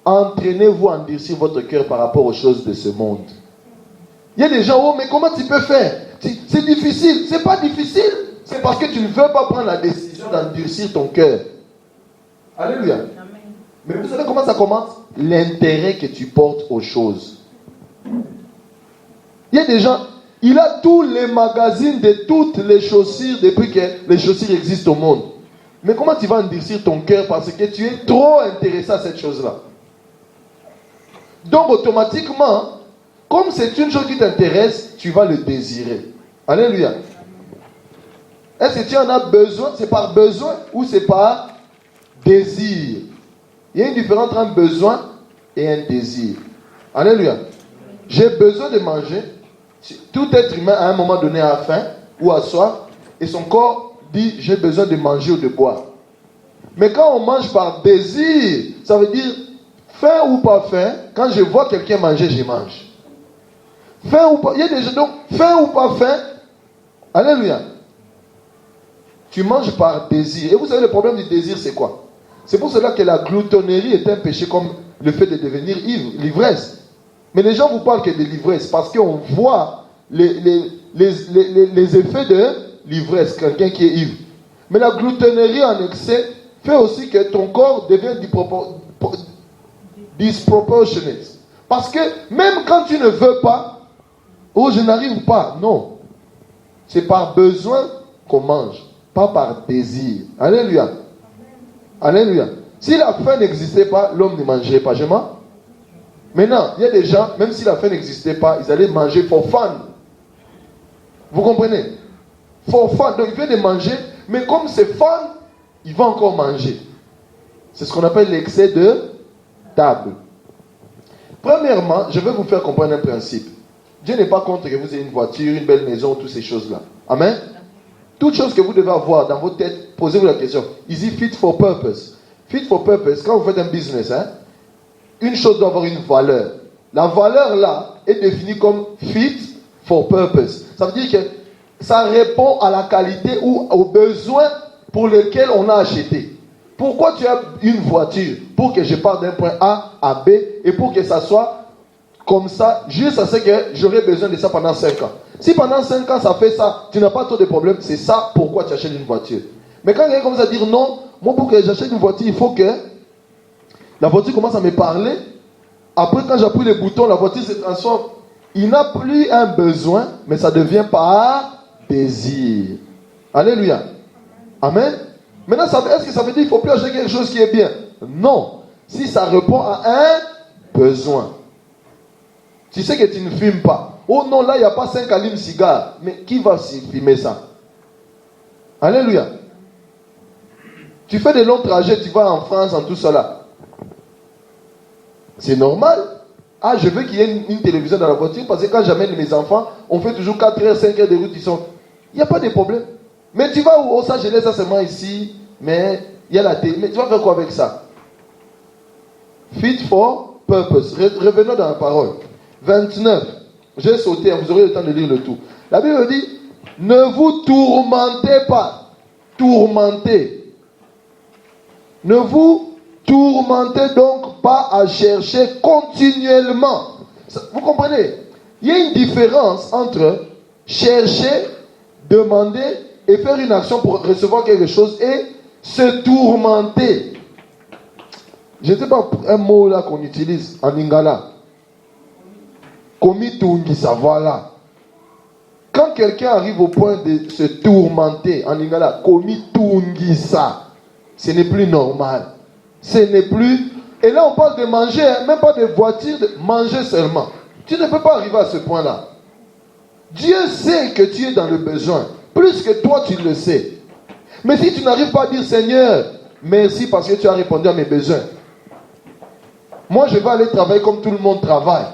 Entraînez-vous à endurcir votre cœur par rapport aux choses de ce monde. Il y a des gens, oh, mais comment tu peux faire? C'est difficile. C'est pas difficile. C'est parce que tu ne veux pas prendre la décision d'endurcir ton cœur. Alléluia. Amen. Mais vous savez comment ça commence? L'intérêt que tu portes aux choses. Il y a des gens, il a tous les magazines de toutes les chaussures depuis que les chaussures existent au monde. Mais comment tu vas endurcir ton cœur parce que tu es trop intéressé à cette chose-là? Donc automatiquement, comme c'est une chose qui t'intéresse, tu vas le désirer. Alléluia. Est-ce que tu en as besoin? C'est par besoin ou c'est par désir? Il y a une différence entre un besoin et un désir. Alléluia. J'ai besoin de manger. Tout être humain à un moment donné a faim ou a soif et son corps dit j'ai besoin de manger ou de boire. Mais quand on mange par désir, ça veut dire faim ou pas faim, quand je vois quelqu'un manger, je mange. Faim ou pas, il y a des gens, donc faim ou pas faim, alléluia. Tu manges par désir. Et vous savez, le problème du désir, c'est quoi? C'est pour cela que la gloutonnerie est un péché comme le fait de devenir ivre, l'ivresse. Mais les gens vous parlent que de l'ivresse parce qu'on voit les effets de l'ivresse, quelqu'un qui est ivre. Mais la gloutonnerie en excès fait aussi que ton corps devient disproportionate. Parce que même quand tu ne veux pas, oh je n'arrive pas, non. C'est par besoin qu'on mange, pas par désir. Alléluia. Alléluia. Si la faim n'existait pas, l'homme ne mangerait pas. Je mens? Maintenant, il y a des gens, même si la faim n'existait pas, ils allaient manger for fun. Vous comprenez? For fun. Donc, il vient de manger, mais comme c'est fun, il va encore manger. C'est ce qu'on appelle l'excès de table. Premièrement, je vais vous faire comprendre un principe. Dieu n'est pas contre que vous ayez une voiture, une belle maison, toutes ces choses-là. Amen? Toute chose que vous devez avoir dans votre tête, posez-vous la question. Is it fit for purpose? Fit for purpose, quand vous faites un business, une chose doit avoir une valeur. La valeur là est définie comme fit for purpose. Ça veut dire que ça répond à la qualité ou aux besoins pour lesquels on a acheté. Pourquoi tu as une voiture? Pour que je parte d'un point A à B et pour que ça soit comme ça, juste à ce que j'aurai besoin de ça pendant 5 ans. Si pendant 5 ans ça fait ça, tu n'as pas trop de problèmes, c'est ça pourquoi tu achètes une voiture. Mais quand quelqu'un commence à dire non, moi pour que j'achète une voiture, il faut que la voiture commence à me parler. Après quand j'appuie les boutons, la voiture se transforme. Il n'a plus un besoin, mais ça devient par désir. Alléluia. Amen. Maintenant, est-ce que ça veut dire qu'il ne faut plus acheter quelque chose qui est bien? Non. Si ça répond à un besoin. Tu sais que tu ne fumes pas. Oh non, là, il n'y a pas 5 alimes cigares. Mais qui va fumer ça? Alléluia. Tu fais des longs trajets, tu vas en France, en tout cela. C'est normal. Ah, je veux qu'il y ait une télévision dans la voiture parce que quand j'amène mes enfants, on fait toujours 4 heures, 5 heures de route. Il n'y a pas de problème. Mais tu vas où? Los Angeles, ça seulement ici. Mais il y a la télé. Mais tu vas faire quoi avec ça? Fit for purpose. Revenons dans la parole. 29. J'ai sauté, vous aurez le temps de lire le tout. La Bible dit, ne vous tourmentez pas. Tourmentez. Ne vous tourmentez donc pas à chercher continuellement. Vous comprenez? Il y a une différence entre chercher, demander et faire une action pour recevoir quelque chose et se tourmenter. Je ne sais pas un mot là qu'on utilise en lingala. Komitungisa, voilà. Quand quelqu'un arrive au point de se tourmenter en lingala, komitungisa, ce n'est plus normal. Ce n'est plus. Et là on parle de manger, même pas de voiture, de manger seulement. Tu ne peux pas arriver à ce point-là. Dieu sait que tu es dans le besoin, plus que toi tu le sais. Mais si tu n'arrives pas à dire Seigneur, merci parce que tu as répondu à mes besoins. Moi je vais aller travailler comme tout le monde travaille.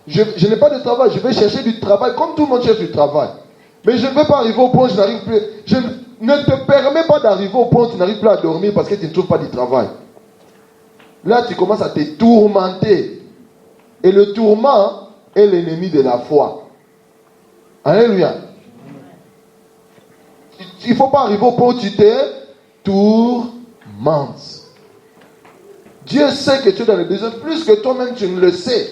je n'ai pas de travail, je vais chercher du travail comme tout le monde cherche du travail. Mais je ne vais pas arriver au point où je n'arrive plus. Je ne te permets pas d'arriver au point où tu n'arrives plus à dormir parce que tu ne trouves pas du travail. Là, tu commences à te tourmenter. Et le tourment est l'ennemi de la foi. Alléluia. Il ne faut pas arriver au point où tu te tourmentes. Dieu sait que tu es dans le besoin plus que toi-même tu ne le sais.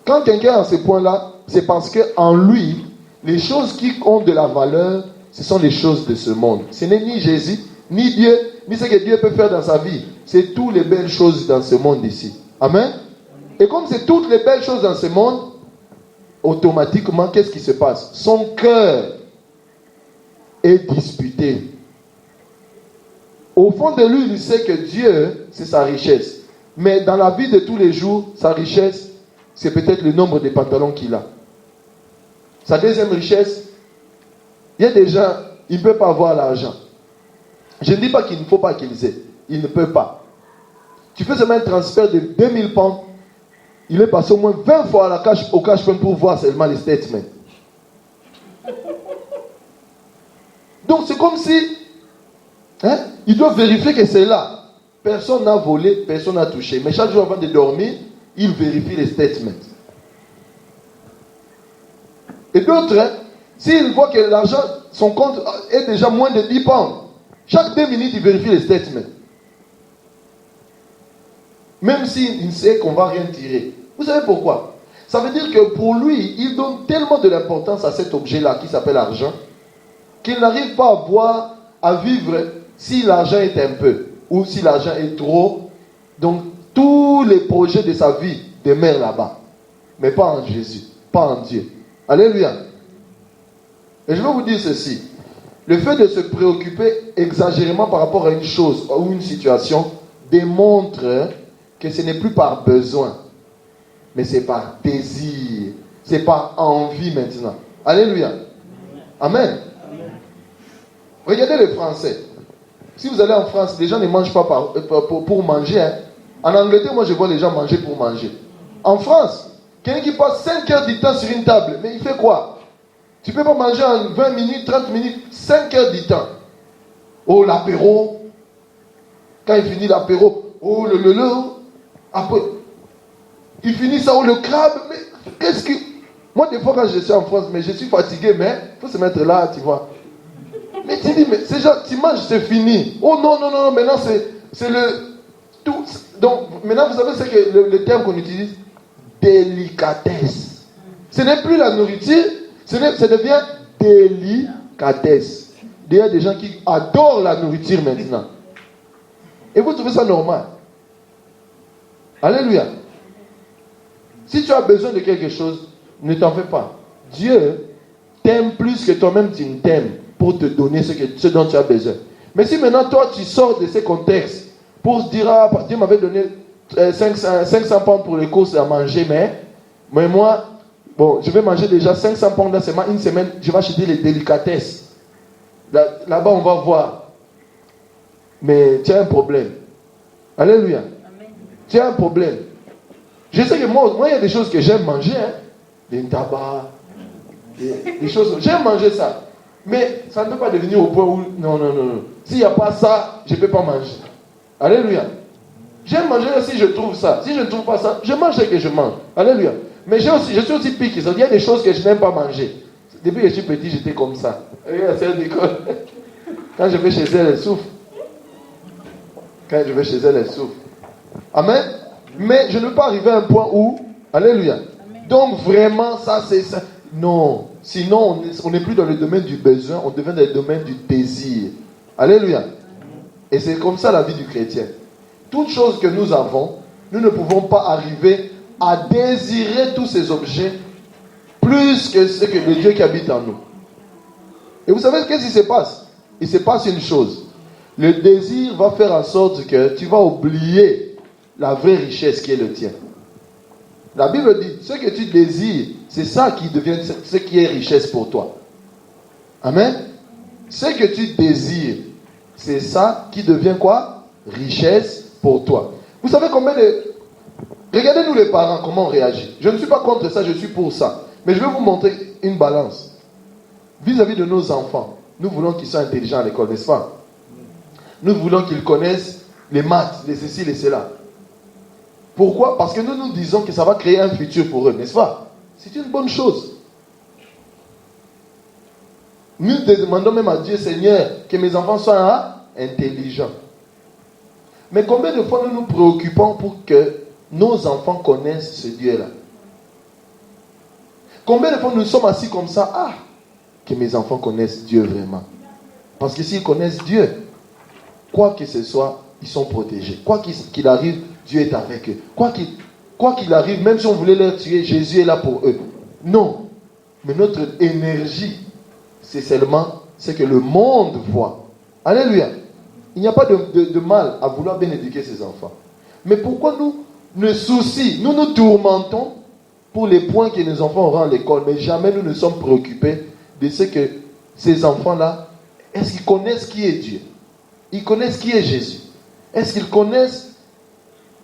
Quand quelqu'un est à ce point-là, c'est parce qu'en lui, les choses qui ont de la valeur, ce sont les choses de ce monde. Ce n'est ni Jésus, ni Dieu, ni ce que Dieu peut faire dans sa vie. C'est toutes les belles choses dans ce monde ici. Amen. Et comme c'est toutes les belles choses dans ce monde, automatiquement, qu'est-ce qui se passe? Son cœur est disputé. Au fond de lui, il sait que Dieu, c'est sa richesse. Mais dans la vie de tous les jours, sa richesse, c'est peut-être le nombre de pantalons qu'il a. Sa deuxième richesse, il y a des gens, ils ne peuvent pas avoir l'argent. Je ne dis pas qu'il ne faut pas qu'ils aient. Ils ne peuvent pas. Tu fais seulement un transfert de 2000 pounds. Il est passé au moins 20 fois à au cash point pour voir seulement les statements. Donc c'est comme si il doit vérifier que c'est là. Personne n'a volé, personne n'a touché. Mais chaque jour avant de dormir, il vérifie les statements. Et d'autres, s'ils voient que l'argent, son compte est déjà moins de 10 pounds, chaque 2 minutes, il vérifie les statements. Même s'il sait qu'on ne va rien tirer. Vous savez pourquoi? Ça veut dire que pour lui, il donne tellement de l'importance à cet objet-là qui s'appelle argent, qu'il n'arrive pas à vivre si l'argent est un peu ou si l'argent est trop. Donc, tous les projets de sa vie demeurent là-bas. Mais pas en Jésus, pas en Dieu. Alléluia. Et je vais vous dire ceci. Le fait de se préoccuper exagérément par rapport à une chose ou une situation démontre que ce n'est plus par besoin, mais c'est par désir, c'est par envie maintenant. Alléluia. Amen. Regardez les Français. Si vous allez en France, les gens ne mangent pas pour manger. En Angleterre, moi je vois les gens manger pour manger. En France, quelqu'un qui passe 5 heures du temps sur une table, mais il fait quoi? Tu ne peux pas manger en 20 minutes, 30 minutes, 5 heures du temps. Oh, l'apéro. Quand il finit l'apéro, oh, le. Après, il finit ça, oh, le crabe. Mais qu'est-ce que... Moi, des fois, quand je suis en France, mais je suis fatigué, mais il faut se mettre là, tu vois. Mais tu dis, mais c'est genre, tu manges, c'est fini. Oh non, maintenant c'est le... Tout. Donc, maintenant, vous savez, c'est que le terme qu'on utilise, délicatesse. Ce n'est plus la nourriture, ça devient délicatesse. Il y a des gens qui adorent la nourriture maintenant. Et vous trouvez ça normal? Alléluia. Si tu as besoin de quelque chose, ne t'en fais pas. Dieu t'aime plus que toi-même tu ne t'aimes pour te donner ce dont tu as besoin. Mais si maintenant toi tu sors de ces contextes pour se dire, ah, Dieu m'avait donné 500 pounds pour les courses à manger, mais moi, bon, je vais manger déjà 500 pounds dans seulement une semaine, je vais acheter les délicatesses. Là-bas, on va voir. Mais tu as un problème. Alléluia. Amen. Tu as un problème. Je sais que moi, il y a des choses que j'aime manger. Des tabac, des choses. J'aime manger ça. Mais ça ne peut pas devenir au point où... Non. S'il n'y a pas ça, je ne peux pas manger. Alléluia. J'aime manger si je trouve ça. Si je ne trouve pas ça, je mange ce que je mange. Alléluia. Mais je suis aussi piqué. Il y a des choses que je n'aime pas manger. Depuis que je suis petit, j'étais comme ça. Regarde, c'est une école. Quand je vais chez elle, elle souffre. Amen. Mais je ne veux pas arriver à un point où... Alléluia. Amen. Donc vraiment, ça c'est ça. Non. Sinon, on n'est plus dans le domaine du besoin, on devient dans le domaine du désir. Alléluia. Amen. Et c'est comme ça la vie du chrétien. Toute chose que nous avons, nous ne pouvons pas arriver à désirer tous ces objets plus que ce que le Dieu qui habite en nous. Et vous savez qu'est-ce qui se passe? Il se passe une chose. Le désir va faire en sorte que tu vas oublier la vraie richesse qui est le tien. La Bible dit, ce que tu désires, c'est ça qui devient ce qui est richesse pour toi. Amen. Ce que tu désires, c'est ça qui devient quoi? Richesse pour toi. Vous savez combien de... Regardez-nous les parents, comment on réagit. Je ne suis pas contre ça, je suis pour ça. Mais je vais vous montrer une balance. Vis-à-vis de nos enfants, nous voulons qu'ils soient intelligents à l'école, n'est-ce pas? Nous voulons qu'ils connaissent les maths, les ceci, les cela. Pourquoi? Parce que nous nous disons que ça va créer un futur pour eux, n'est-ce pas? C'est une bonne chose. Nous demandons même à Dieu, Seigneur, que mes enfants soient intelligents. Mais combien de fois nous nous préoccupons pour que nos enfants connaissent ce Dieu-là? Combien de fois nous sommes assis comme ça, que mes enfants connaissent Dieu vraiment? Parce que s'ils connaissent Dieu, quoi que ce soit, ils sont protégés. Quoi qu'il arrive, Dieu est avec eux. Quoi qu'il arrive, même si on voulait les tuer, Jésus est là pour eux. Non. Mais notre énergie, c'est seulement ce que le monde voit. Alléluia. Il n'y a pas de mal à vouloir bien éduquer ses enfants. Mais pourquoi nous nous tourmentons pour les points que nos enfants auront à l'école, mais jamais nous ne sommes préoccupés de ce que ces enfants-là, est-ce qu'ils connaissent qui est Dieu? Ils connaissent qui est Jésus? Est-ce qu'ils connaissent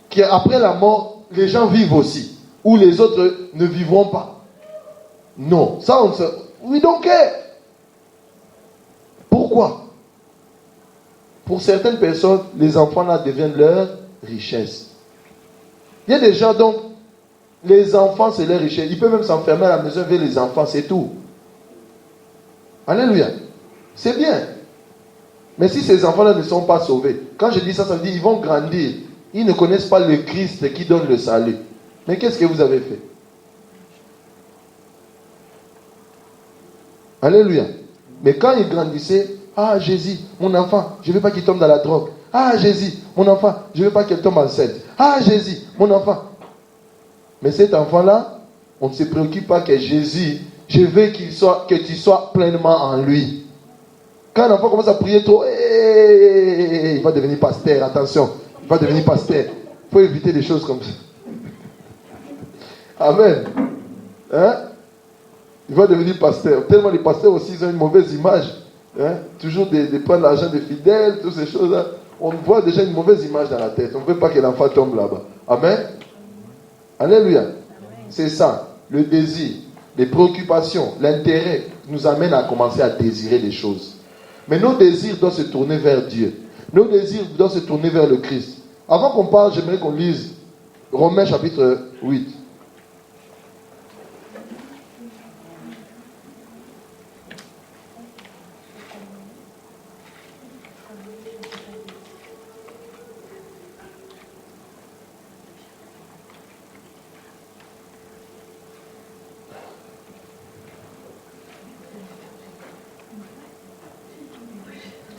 qu'après la mort, les gens vivent aussi, ou les autres ne vivront pas? Non, ça on se... We don't care. Pourquoi? Pour certaines personnes, les enfants là deviennent leur richesse. Il y a des gens donc, les enfants c'est leur richesse. Ils peuvent même s'enfermer à la maison avec les enfants, c'est tout. Alléluia. C'est bien. Mais si ces enfants-là ne sont pas sauvés, quand je dis ça, ça veut dire qu'ils vont grandir. Ils ne connaissent pas le Christ qui donne le salut. Mais qu'est-ce que vous avez fait? Alléluia. Mais quand ils grandissaient, Jésus, mon enfant, je ne veux pas qu'il tombe dans la drogue. Jésus, mon enfant, je ne veux pas qu'elle tombe enceinte. Jésus, mon enfant. Mais cet enfant-là, on ne se préoccupe pas que Jésus, je veux que tu sois pleinement en lui. Quand un enfant commence à prier trop, il va devenir pasteur, attention, il va devenir pasteur. Il faut éviter des choses comme ça. Amen. Il va devenir pasteur. Tellement les pasteurs aussi, ils ont une mauvaise image. Toujours de prendre l'argent des fidèles, toutes ces choses-là. On voit déjà une mauvaise image dans la tête. On ne veut pas que l'enfant tombe là-bas. Amen. Alléluia. C'est ça. Le désir, les préoccupations, l'intérêt nous amène à commencer à désirer des choses. Mais nos désirs doivent se tourner vers Dieu. Nos désirs doivent se tourner vers le Christ. Avant qu'on parle, j'aimerais qu'on lise Romains chapitre 8.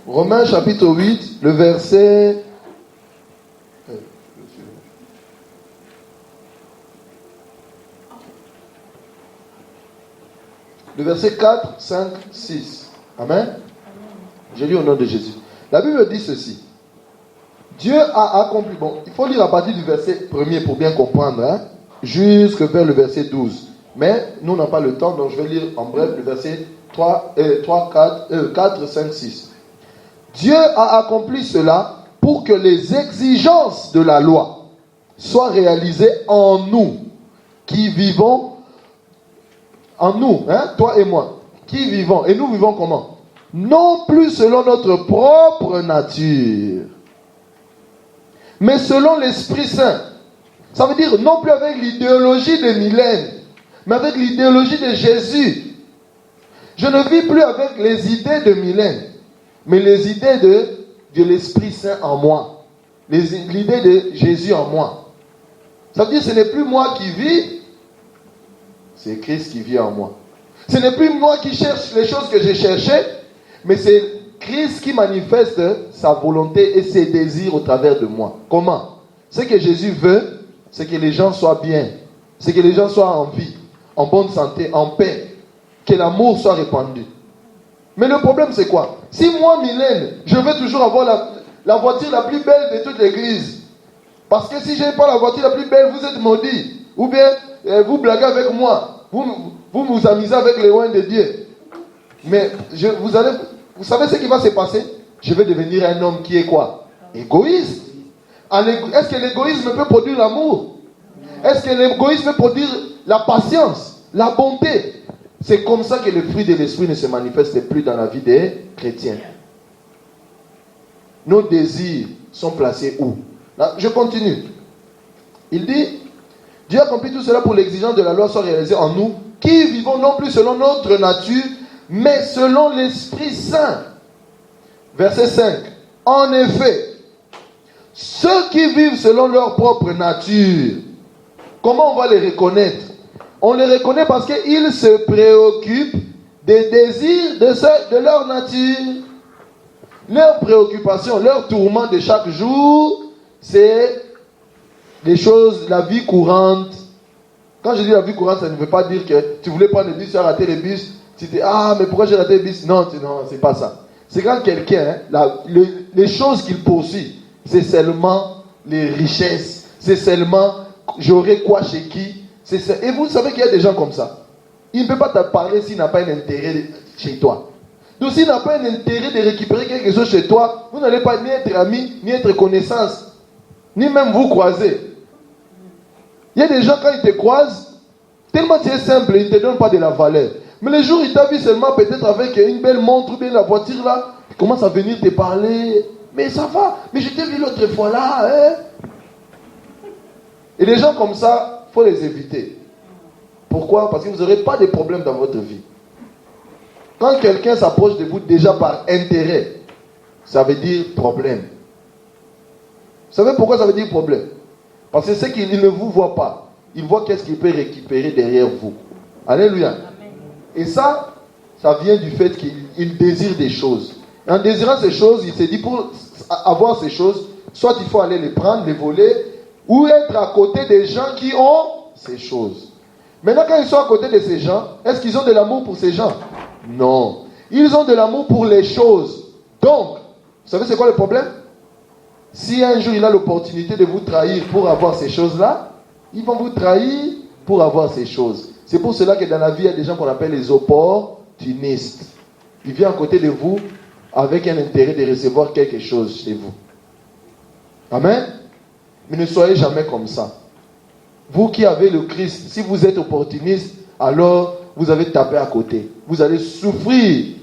Romains chapitre 8, le verset... Le verset 4, 5, 6. Amen. Je lis au nom de Jésus. La Bible dit ceci. Dieu a accompli... Bon, il faut lire à partir du verset 1er pour bien comprendre, jusque vers le verset 12. Mais nous n'avons pas le temps, donc je vais lire en bref le verset 4, 5, 6. Dieu a accompli cela pour que les exigences de la loi soient réalisées en nous, qui vivons, en nous, toi et moi, qui vivons. Et nous vivons comment? Non plus selon notre propre nature, mais selon l'Esprit Saint. Ça veut dire non plus avec l'idéologie de Mylène, mais avec l'idéologie de Jésus. Je ne vis plus avec les idées de Mylène, mais les idées de l'Esprit Saint en moi. L'idée de Jésus en moi. Ça veut dire que ce n'est plus moi qui vis, c'est Christ qui vit en moi. Ce n'est plus moi qui cherche les choses que j'ai cherchées, mais c'est Christ qui manifeste sa volonté et ses désirs au travers de moi. Comment? Ce que Jésus veut, c'est que les gens soient bien, c'est que les gens soient en vie, en bonne santé, en paix, que l'amour soit répandu. Mais le problème c'est quoi? Si moi, Mylène, je veux toujours avoir la voiture la plus belle de toute l'église, parce que si je n'ai pas la voiture la plus belle, vous êtes maudits, ou bien vous blaguez avec moi, vous vous amusez avec les loin de Dieu. Mais vous savez ce qui va se passer? Je vais devenir un homme qui est quoi? Égoïste. Est-ce que l'égoïsme peut produire l'amour? Est-ce que l'égoïsme peut produire la patience, la bonté? C'est comme ça que le fruit de l'esprit ne se manifeste plus dans la vie des chrétiens. Nos désirs sont placés où? Là, je continue. Il dit, Dieu a accompli tout cela pour l'exigence de la loi soit réalisée en nous, qui vivons non plus selon notre nature, mais selon l'Esprit Saint. Verset 5. En effet, ceux qui vivent selon leur propre nature, comment on va les reconnaître? On les reconnaît parce qu'ils se préoccupent des désirs de leur nature. Leur préoccupation, leur tourment de chaque jour, c'est les choses, la vie courante. Quand je dis la vie courante, ça ne veut pas dire que tu voulais prendre le bus, tu as raté le bus, tu dis, ah, mais pourquoi j'ai raté le bus? Non, c'est pas ça. C'est quand quelqu'un, les choses qu'il poursuit, c'est seulement les richesses, c'est seulement j'aurai quoi chez qui. Et vous savez qu'il y a des gens comme ça. Il ne peut pas te parler s'il n'a pas un intérêt chez toi. Donc s'il n'a pas un intérêt de récupérer quelque chose chez toi, vous n'allez pas ni être amis, ni être connaissance, ni même vous croiser. Il y a des gens, quand ils te croisent, tellement tu es simple, ils ne te donnent pas de la valeur. Mais le jour où il t'a vu seulement peut-être avec une belle montre ou bien la voiture là, il commence à venir te parler. Mais ça va, mais je t'ai vu l'autre fois là. Hein? Et les gens comme ça, il faut les éviter. Pourquoi? Parce que vous n'aurez pas de problème dans votre vie. Quand quelqu'un s'approche de vous déjà par intérêt, ça veut dire problème. Vous savez pourquoi ça veut dire problème? Parce que c'est qu'il ne vous voit pas. Il voit qu'est-ce qu'il peut récupérer derrière vous. Alléluia. Amen. Et ça vient du fait qu'il désire des choses. En désirant ces choses, il s'est dit pour avoir ces choses, soit il faut aller les prendre, les voler, ou être à côté des gens qui ont ces choses. Maintenant, quand ils sont à côté de ces gens, est-ce qu'ils ont de l'amour pour ces gens? Non. Ils ont de l'amour pour les choses. Donc, vous savez c'est quoi le problème? Si un jour il a l'opportunité de vous trahir pour avoir ces choses-là, ils vont vous trahir pour avoir ces choses. C'est pour cela que dans la vie, il y a des gens qu'on appelle les opportunistes. Ils viennent à côté de vous avec un intérêt de recevoir quelque chose chez vous. Amen. Mais ne soyez jamais comme ça. Vous qui avez le Christ, si vous êtes opportuniste, alors vous avez tapé à côté. Vous allez souffrir.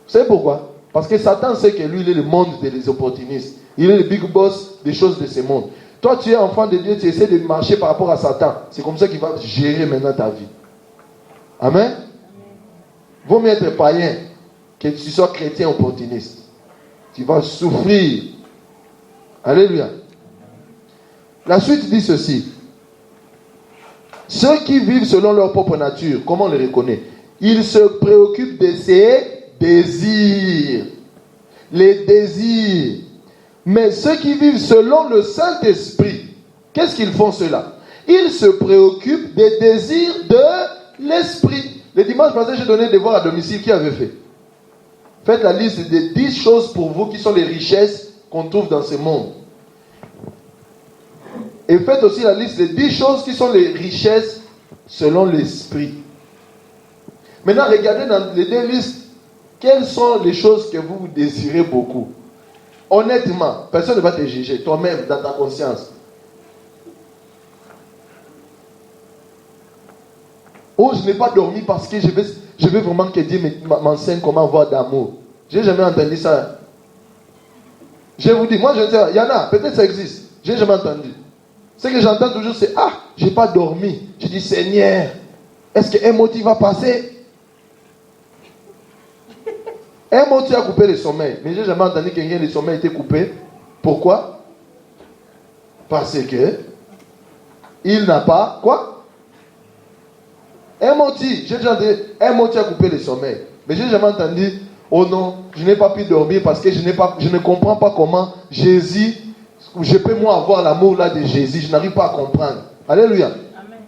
Vous savez pourquoi? Parce que Satan sait que lui, il est le monde des opportunistes. Il est le big boss des choses de ce monde. Toi, tu es enfant de Dieu, tu essaies de marcher par rapport à Satan. C'est comme ça qu'il va gérer maintenant ta vie. Amen. Vaut mieux être païen que tu sois chrétien opportuniste. Tu vas souffrir. Alléluia. La suite dit ceci. Ceux qui vivent selon leur propre nature, comment on les reconnaît? Ils se préoccupent de ses désirs. Les désirs. Mais ceux qui vivent selon le Saint-Esprit, qu'est-ce qu'ils font cela? Ils se préoccupent des désirs de l'Esprit. Le dimanche passé, j'ai donné des devoirs à domicile. Qui avait fait? Faites la liste des 10 choses pour vous qui sont les richesses qu'on trouve dans ce monde. Et faites aussi la liste des 10 choses qui sont les richesses selon l'Esprit. Maintenant, regardez dans les 2 listes, quelles sont les choses que vous désirez beaucoup. Honnêtement, personne ne va te juger, toi-même, dans ta conscience. Oh, je n'ai pas dormi parce que je veux vraiment que Dieu m'enseigne comment avoir d'amour. Je n'ai jamais entendu ça. Je vous dis, moi je ne sais pas, il y en a, peut-être ça existe. Je n'ai jamais entendu. Ce que j'entends toujours, c'est, ah, je n'ai pas dormi. Je dis, Seigneur, est-ce qu'un mot va passer? Un mot a coupé le sommeil. Mais je n'ai jamais entendu que le sommeil était coupé. Pourquoi? Parce que il n'a pas, quoi? Un mot, j'ai déjà entendu, un mot a coupé le sommeil. Mais je n'ai jamais entendu, oh non, je n'ai pas pu dormir parce que je ne comprends pas comment Jésus, je peux moi avoir l'amour là de Jésus. Je n'arrive pas à comprendre. Alléluia. Amen.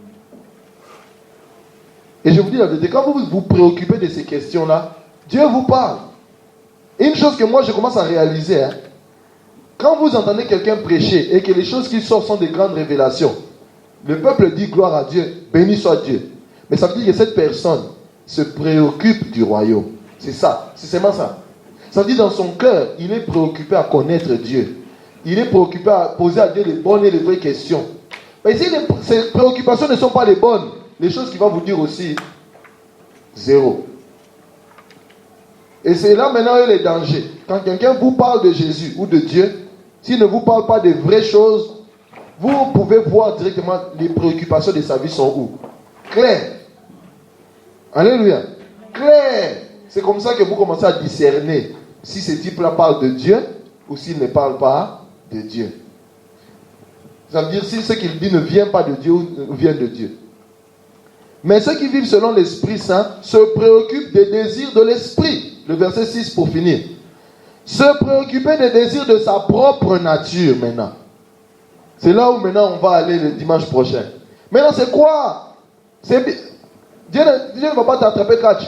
Et je vous dis la vérité, quand vous vous préoccupez de ces questions-là, Dieu vous parle. Et une chose que moi je commence à réaliser, quand vous entendez quelqu'un prêcher et que les choses qui sortent sont des grandes révélations, le peuple dit gloire à Dieu, béni soit Dieu. Mais ça veut dire que cette personne se préoccupe du royaume. C'est ça, c'est seulement ça. Ça veut dire dans son cœur, il est préoccupé à connaître Dieu. Il est préoccupé à poser à Dieu les bonnes et les vraies questions. Mais si ces préoccupations ne sont pas les bonnes, les choses qu'il va vous dire aussi, zéro. Et c'est là maintenant les dangers. Quand quelqu'un vous parle de Jésus ou de Dieu, s'il ne vous parle pas des vraies choses, vous pouvez voir directement les préoccupations de sa vie sont où. Clair. Alléluia. Clair. C'est comme ça que vous commencez à discerner si ce type-là parle de Dieu ou s'il ne parle pas de Dieu. Ça veut dire si ce qu'il dit ne vient pas de Dieu ou vient de Dieu. Mais ceux qui vivent selon l'Esprit Saint se préoccupent des désirs de l'Esprit. Le verset 6 pour finir. Se préoccuper des désirs de sa propre nature maintenant. C'est là où maintenant on va aller le dimanche prochain. Maintenant c'est quoi? Dieu ne va pas t'attraper catch.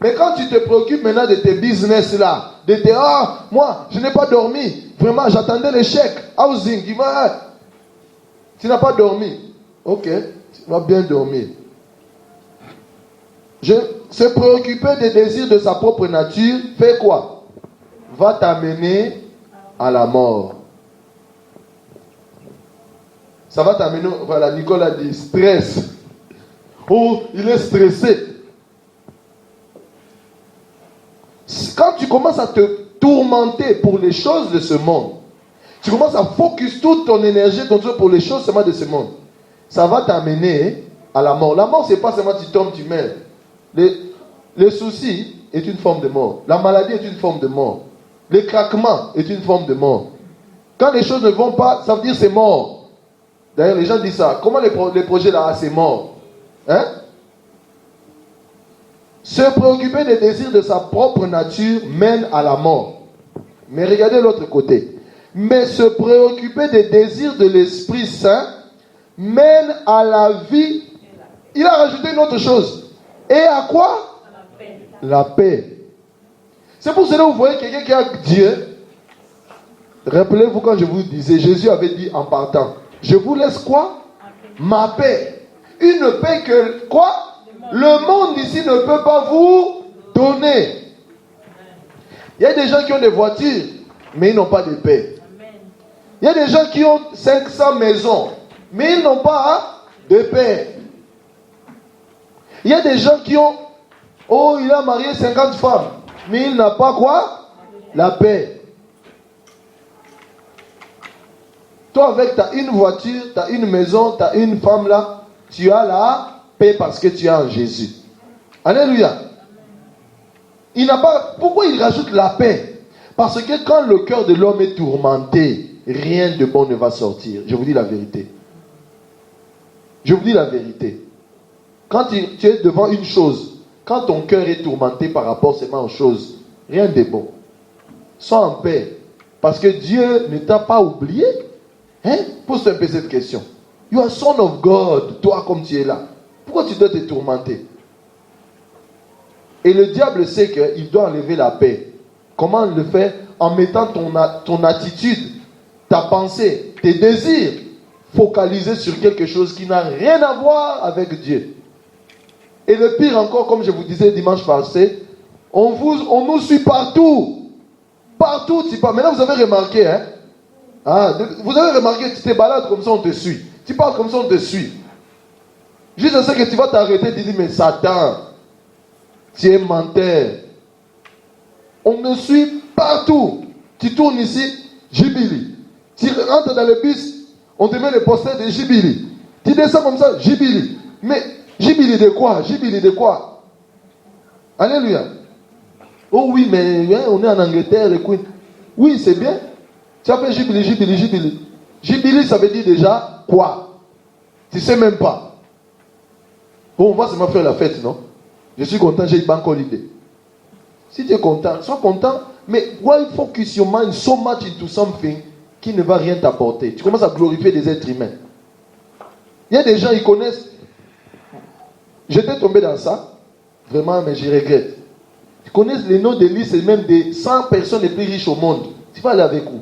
Mais quand tu te préoccupes maintenant de tes business là, de tes moi je n'ai pas dormi. Vraiment j'attendais les chèques. Housing. Tu n'as pas dormi. Ok, tu vas bien dormir. Se préoccuper des désirs de sa propre nature fait quoi? Va t'amener à la mort. Ça va t'amener, voilà, Nicolas dit stress. Oh, il est stressé. Quand tu commences à te tourmenter pour les choses de ce monde, tu commences à focus toute ton énergie pour les choses seulement de ce monde, ça va t'amener à la mort. La mort, c'est pas seulement tu tombes, tu meurs. Le souci est une forme de mort. La maladie est une forme de mort. Le craquement est une forme de mort. Quand les choses ne vont pas, ça veut dire c'est mort. D'ailleurs, les gens disent ça. Comment les projets là, c'est mort. Hein? Se préoccuper des désirs de sa propre nature mène à la mort. Mais regardez l'autre côté. Mais se préoccuper des désirs de l'Esprit Saint mène à la vie. Il a rajouté une autre chose. Et à quoi? La paix. La paix. C'est pour cela que vous voyez quelqu'un qui a Dieu. Rappelez-vous quand je vous disais, Jésus avait dit en partant, je vous laisse quoi? Ma paix. Une paix que quoi? Le monde ici ne peut pas vous donner. Il y a des gens qui ont des voitures, mais ils n'ont pas de paix. Il y a des gens qui ont 500 maisons, mais ils n'ont pas de paix. Il y a des gens qui ont, il a marié 50 femmes, mais il n'a pas quoi? La paix. Toi, avec ta une voiture, tu as une maison, tu as une femme là, tu as la paix parce que tu es en Jésus. Alléluia. Il n'a pas. Pourquoi il rajoute la paix? Parce que quand le cœur de l'homme est tourmenté, rien de bon ne va sortir. Je vous dis la vérité. Je vous dis la vérité. Quand tu es devant une chose, quand ton cœur est tourmenté par rapport seulement aux choses, rien de bon. Sois en paix. Parce que Dieu ne t'a pas oublié. Hein? Pose-toi un peu cette question. You are son of God, toi comme tu es là. Pourquoi tu dois te tourmenter? Et le diable sait qu'il doit enlever la paix. Comment il le fait? En mettant ton attitude, ta pensée, tes désirs focalisés sur quelque chose qui n'a rien à voir avec Dieu. Et le pire encore, comme je vous disais dimanche passé, on nous suit partout. Partout, tu parles. Maintenant, vous avez remarqué, hein? Vous avez remarqué, tu te balades comme ça, on te suit. Tu parles comme ça, on te suit. Juste à ce que tu vas t'arrêter, tu dis, mais Satan, tu es menteur. On me suit partout. Tu tournes ici, Jibili. Tu rentres dans le bus, on te met le poster de Jibili. Tu descends comme ça, Jibili. Mais Jibili de quoi? Jibili de quoi? Alléluia. Oh oui, mais on est en Angleterre, les queens. Oui, c'est bien. Tu appelles Jibili, Jibili, Jibili. Jibili, ça veut dire déjà quoi? Tu ne sais même pas. Bon, on va seulement faire la fête, non? Je suis content, j'ai une banque holiday. Si tu es content, sois content. Mais why focus your mind so much into something qui ne va rien t'apporter? Tu commences à glorifier des êtres humains. Il y a des gens, ils connaissent. J'étais tombé dans ça. Vraiment, mais je regrette. Ils connaissent les noms des listes et même des 100 personnes les plus riches au monde. Tu vas aller avec où?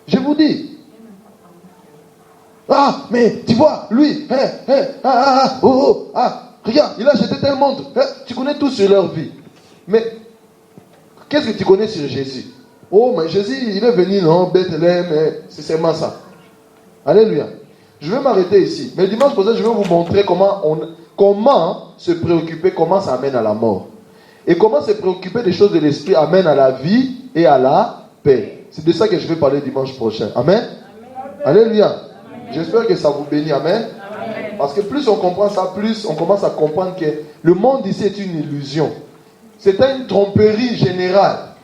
Je vous dis. Mais tu vois, lui, regarde, il a acheté tel monde. Tu connais tout sur leur vie. Mais, qu'est-ce que tu connais sur Jésus? Oh, mais Jésus, il est venu, non, Bethléem, c'est seulement ça. Alléluia. Je vais m'arrêter ici. Mais dimanche prochain, je vais vous montrer comment se préoccuper, comment ça amène à la mort. Et comment se préoccuper des choses de l'esprit amène à la vie et à la paix. C'est de ça que je vais parler dimanche prochain. Amen. Alléluia. J'espère que ça vous bénit. Amen. Parce que plus on comprend ça, plus on commence à comprendre que le monde ici est une illusion. C'est une tromperie générale.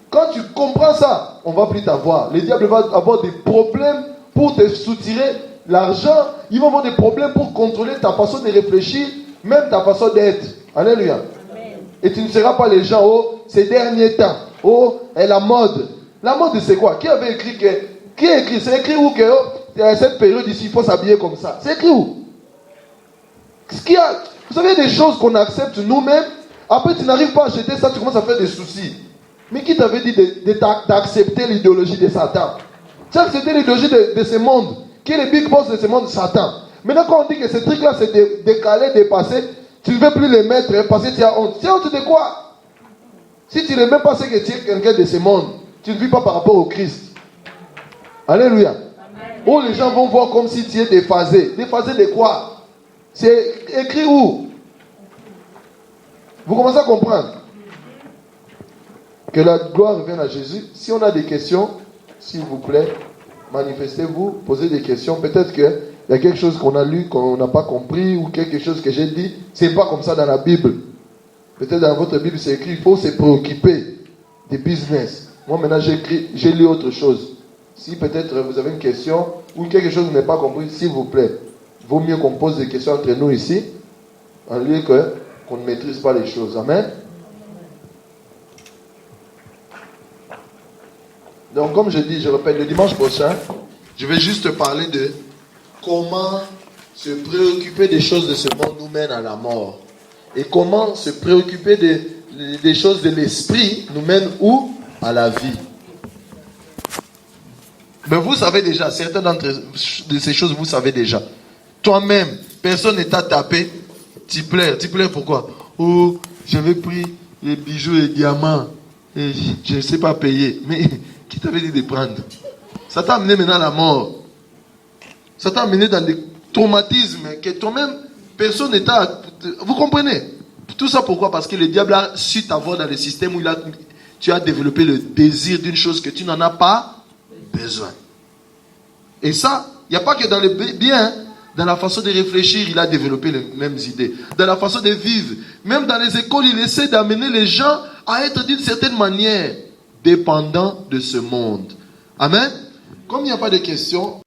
Quand tu comprends ça, on ne va plus t'avoir. Le diable va avoir des problèmes pour te soutirer l'argent. Il va avoir des problèmes pour contrôler ta façon de réfléchir, même ta façon d'être. Alléluia. Amen. Et tu ne seras pas les gens, oh, ces derniers temps. Oh, et la mode. La mode, c'est quoi? Qui avait écrit que... Qui a écrit? C'est écrit où que à cette période ici, il faut s'habiller comme ça. C'est écrit où? Vous savez, des choses qu'on accepte nous-mêmes. Après, tu n'arrives pas à acheter ça, tu commences à faire des soucis. Mais qui t'avait dit d'accepter l'idéologie de Satan? Tu as accepté l'idéologie de ce monde. Qui est le big boss de ce monde? Satan. Maintenant, quand on dit que ces trucs-là, c'est décalé, dépassé, tu ne veux plus les mettre parce que tu as honte. Tu as honte de quoi? Si tu n'aimes pas ce que tu es quelqu'un de ce monde, tu ne vis pas par rapport au Christ. Alléluia. Où les gens vont voir comme si tu es déphasé. Déphasé de quoi? C'est écrit où? Vous commencez à comprendre? Que la gloire revienne à Jésus. Si on a des questions, s'il vous plaît, manifestez-vous, posez des questions. Peut-être qu'il y a quelque chose qu'on a lu, qu'on n'a pas compris, ou quelque chose que j'ai dit. C'est pas comme ça dans la Bible. Peut-être dans votre Bible, c'est écrit, il faut se préoccuper des business. Moi, maintenant, j'ai lu autre chose. Si peut-être vous avez une question, ou quelque chose que vous n'avez pas compris, s'il vous plaît, vaut mieux qu'on pose des questions entre nous ici, en lieu qu'on ne maîtrise pas les choses. Amen. Donc, comme je dis, je répète, le dimanche prochain, je vais juste parler de comment se préoccuper des choses de ce monde nous mène à la mort. Et comment se préoccuper des choses de l'esprit nous mène où? À la vie. Mais vous savez déjà, certaines de ces choses, vous savez déjà. Toi-même, personne ne t'a tapé, tu pleures. Tu pleures pourquoi? Oh, j'avais pris les bijoux et les diamants et je ne sais pas payer. Mais qui t'avait dit de prendre? Ça t'a amené maintenant à la mort. Ça t'a amené dans des traumatismes que toi-même, personne ne t'a... Vous comprenez? Tout ça pourquoi? Parce que le diable a su t'avoir dans le système où tu as développé le désir d'une chose que tu n'en as pas besoin. Et ça, il n'y a pas que dans le bien, dans la façon de réfléchir, il a développé les mêmes idées. Dans la façon de vivre, même dans les écoles, il essaie d'amener les gens à être d'une certaine manière dépendants de ce monde. Amen. Comme il n'y a pas de questions,